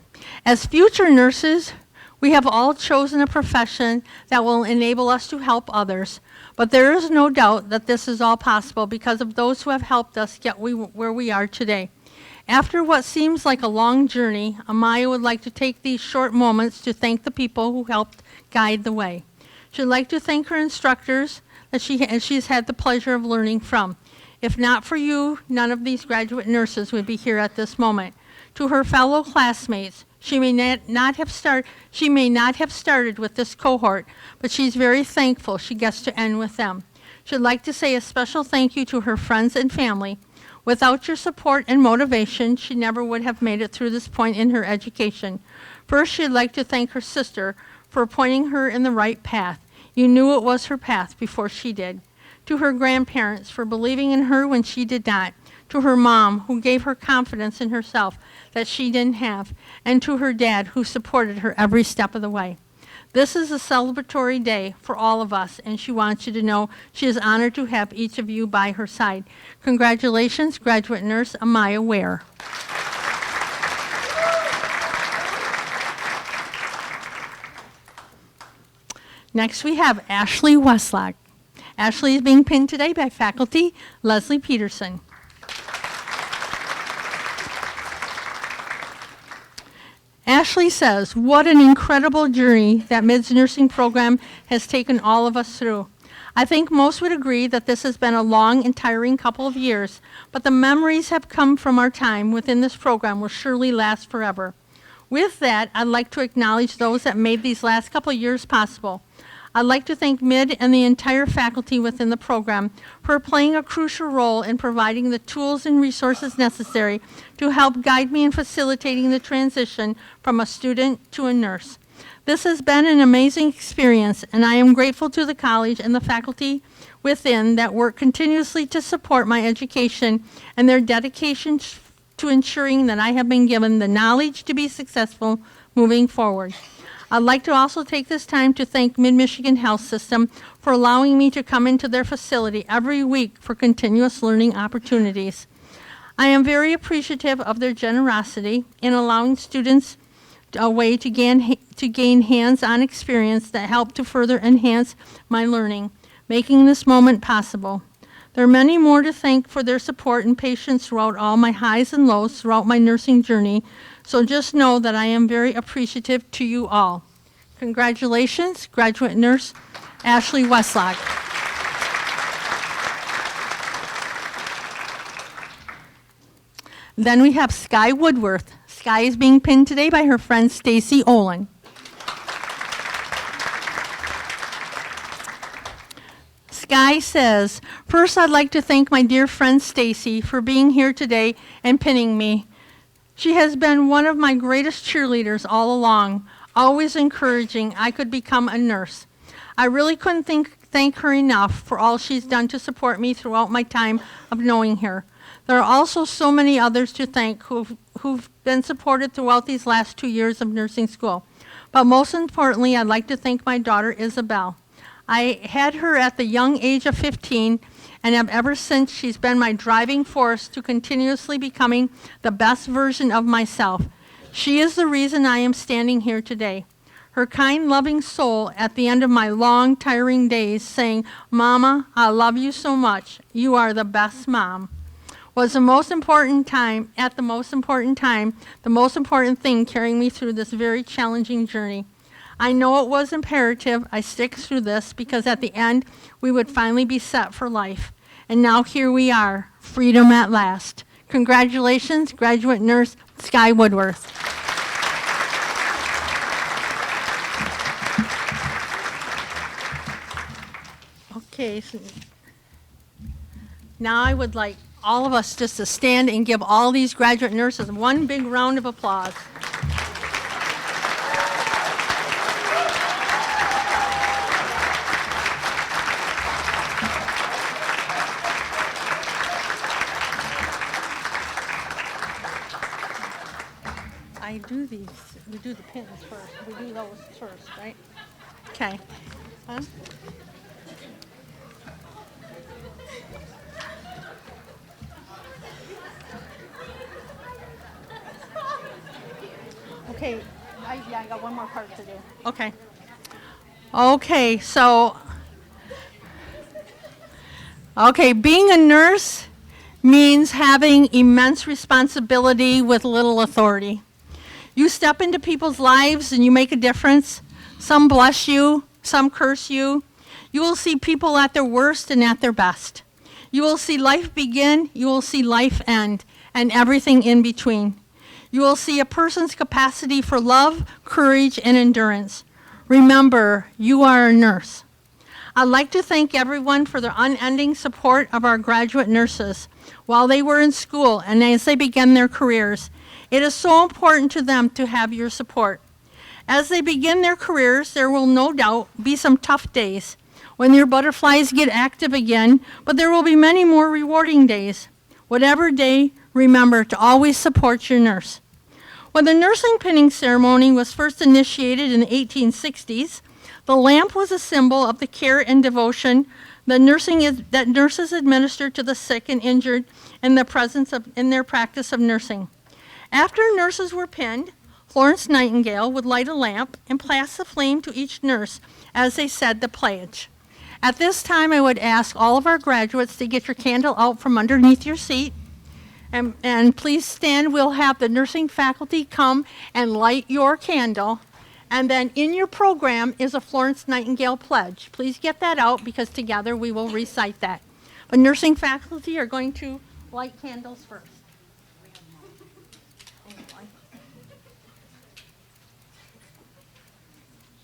as future nurses, we have all chosen a profession that will enable us to help others, but there is no doubt that this is all possible because of those who have helped us get where we are today. After what seems like a long journey, Amaya would like to take these short moments to thank the people who helped guide the way. She'd like to thank her instructors that she's had the pleasure of learning from. If not for you, none of these graduate nurses would be here at this moment. To her fellow classmates, she may not have started with this cohort, but she's very thankful she gets to end with them. She'd like to say a special thank you to her friends and family. Without your support and motivation, she never would have made it through this point in her education. First, she'd like to thank her sister for pointing her in the right path. You knew it was her path before she did. To her grandparents for believing in her when she did not. To her mom, who gave her confidence in herself that she didn't have. And to her dad, who supported her every step of the way. This is a celebratory day for all of us, and she wants you to know she is honored to have each of you by her side. Congratulations, graduate nurse Amaya Ware. Next, we have Ashley Westlock. Ashley is being pinned today by faculty Leslie Peterson. Ashley says, what an incredible journey that MIDS nursing program has taken all of us through. I think most would agree that this has been a long and tiring couple of years, but the memories have come from our time within this program will surely last forever. With that, I'd like to acknowledge those that made these last couple of years possible. I'd like to thank MID and the entire faculty within the program for playing a crucial role in providing the tools and resources necessary to help guide me in facilitating the transition from a student to a nurse. This has been an amazing experience, and I am grateful to the college and the faculty within that work continuously to support my education and their dedication to ensuring that I have been given the knowledge to be successful moving forward. I'd like to also take this time to thank Mid-Michigan Health System for allowing me to come into their facility every week for continuous learning opportunities. I am very appreciative of their generosity in allowing students a way to gain hands-on experience that help to further enhance my learning, making this moment possible. There are many more to thank for their support and patience throughout all my highs and lows throughout my nursing journey, so just know that I am very appreciative to you all. Congratulations, graduate nurse Ashley Westlock. Then we have Sky Woodworth. Sky is being pinned today by her friend Stacy Olin. Sky says, first I'd like to thank my dear friend Stacy for being here today and pinning me. She has been one of my greatest cheerleaders all along, always encouraging I could become a nurse. I really couldn't thank her enough for all she's done to support me throughout my time of knowing her. There are also so many others to thank who've been supported throughout these last 2 years of nursing school. But most importantly, I'd like to thank my daughter, Isabel. I had her at the young age of 15, and have ever since she's been my driving force to continuously becoming the best version of myself. She is the reason I am standing here today. Her kind, loving soul at the end of my long, tiring days saying, Mama, I love you so much. You are the best mom. Was the most important thing carrying me through this very challenging journey. I know it was imperative I stick through this because at the end we would finally be set for life. And now here we are, freedom at last. Congratulations, graduate nurse Sky Woodworth. Okay, so now I would like all of us just to stand and give all these graduate nurses one big round of applause. We do the pins first. We do those first, right? Okay. Huh? Okay, I got one more part to do. Okay. Okay, so, being a nurse means having immense responsibility with little authority. You step into people's lives and you make a difference. Some bless you, some curse you. You will see people at their worst and at their best. You will see life begin, you will see life end, and everything in between. You will see a person's capacity for love, courage, and endurance. Remember, you are a nurse. I'd like to thank everyone for their unending support of our graduate nurses while they were in school and as they began their careers. It is so important to them to have your support. As they begin their careers, there will no doubt be some tough days when their butterflies get active again, but there will be many more rewarding days. Whatever day, remember to always support your nurse. When the nursing pinning ceremony was first initiated in the 1860s, the lamp was a symbol of the care and devotion that nurses administered to the sick and injured in their practice of nursing. After nurses were pinned, Florence Nightingale would light a lamp and pass the flame to each nurse as they said the pledge. At this time, I would ask all of our graduates to get your candle out from underneath your seat And please stand. We'll have the nursing faculty come and light your candle. And then in your program is a Florence Nightingale pledge. Please get that out because together we will recite that. But nursing faculty are going to light candles first.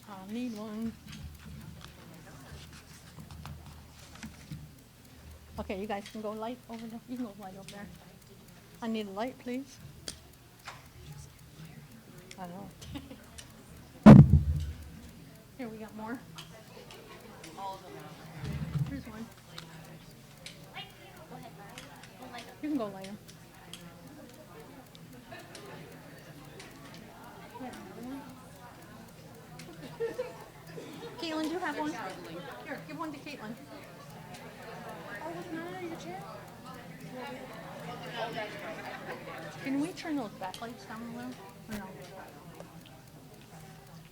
I'll need one. Okay, you guys can go light over there. You can go light over there. I need a light, please. I know. Here, we got more. Here's one. You can go light them. Caitlin, do you have one? Here, give one to Caitlin. Can we turn those backlights down a little? Or no?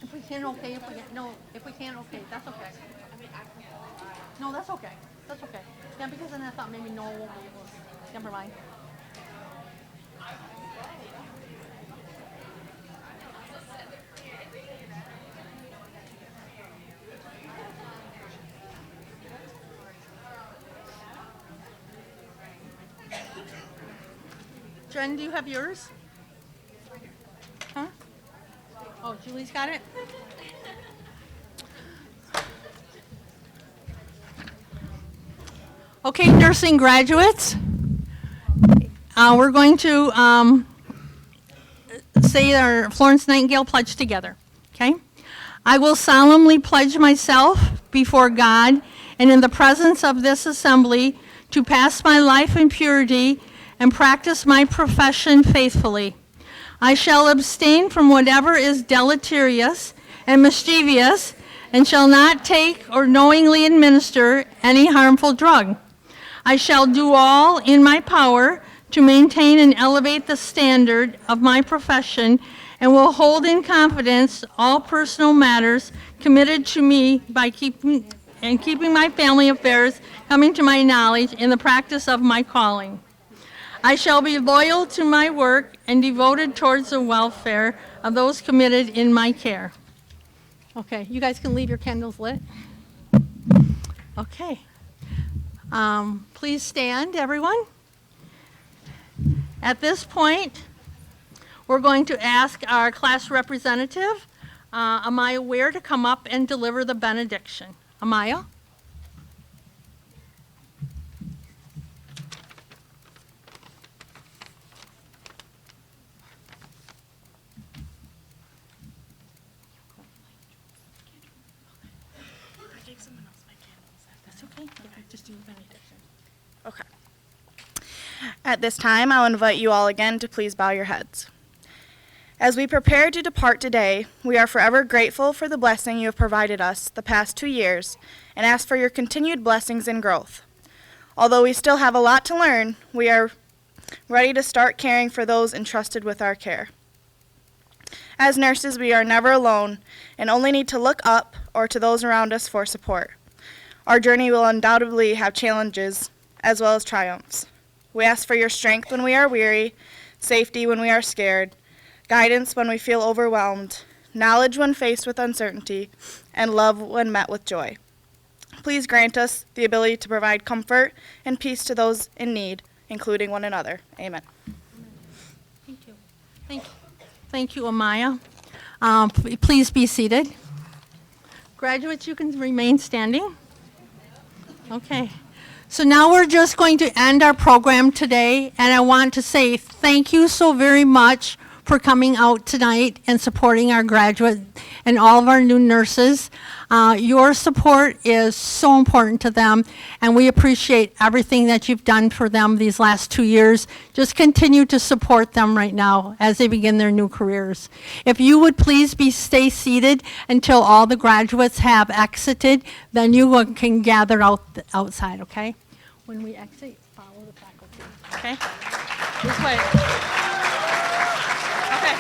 If we can, okay. If we can, no. If we can't, okay. That's okay. No, that's okay. That's okay. Yeah, because then I thought maybe Noel won't be able to. Never mind. Jen, do you have yours? Huh? Oh, Julie's got it? Okay, nursing graduates. We're going to say our Florence Nightingale pledge together, okay? I will solemnly pledge myself before God and in the presence of this assembly to pass my life in purity and practice my profession faithfully. I shall abstain from whatever is deleterious and mischievous and shall not take or knowingly administer any harmful drug. I shall do all in my power to maintain and elevate the standard of my profession and will hold in confidence all personal matters committed to me by keeping my family affairs coming to my knowledge in the practice of my calling. I shall be loyal to my work and devoted towards the welfare of those committed in my care. Okay, you guys can leave your candles lit. Okay. Please stand, everyone. At this point, we're going to ask our class representative, Amaya Ware, to come up and deliver the benediction. Amaya? That's okay. Just do the benediction. Okay. At this time, I'll invite you all again to please bow your heads. As we prepare to depart today, we are forever grateful for the blessing you have provided us the past 2 years and ask for your continued blessings and growth. Although we still have a lot to learn, we are ready to start caring for those entrusted with our care. As nurses, we are never alone and only need to look up or to those around us for support. Our journey will undoubtedly have challenges as well as triumphs. We ask for your strength when we are weary, safety when we are scared, guidance when we feel overwhelmed, knowledge when faced with uncertainty, and love when met with joy. Please grant us the ability to provide comfort and peace to those in need, including one another. Amen. Thank you. Thank you, Amaya. Please be seated. Graduates, you can remain standing. Okay. So now we're just going to end our program today, and I want to say thank you so very much for coming out tonight and supporting our graduates and all of our new nurses. Your support is so important to them, and we appreciate everything that you've done for them these last 2 years. Just continue to support them right now as they begin their new careers. If you would please stay seated until all the graduates have exited, then you can gather outside, okay? When we exit, follow the faculty, okay? This way. Okay.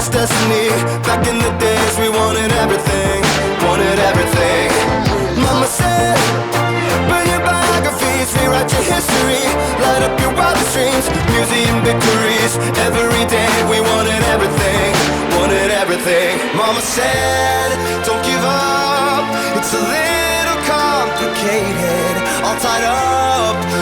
was destiny. Back in the days we wanted everything, wanted everything. Mama said, burn your biographies, rewrite your history, light up your wildest dreams, museum victories. Every day we wanted everything, wanted everything. Mama said, don't give up, it's a little complicated, all tied up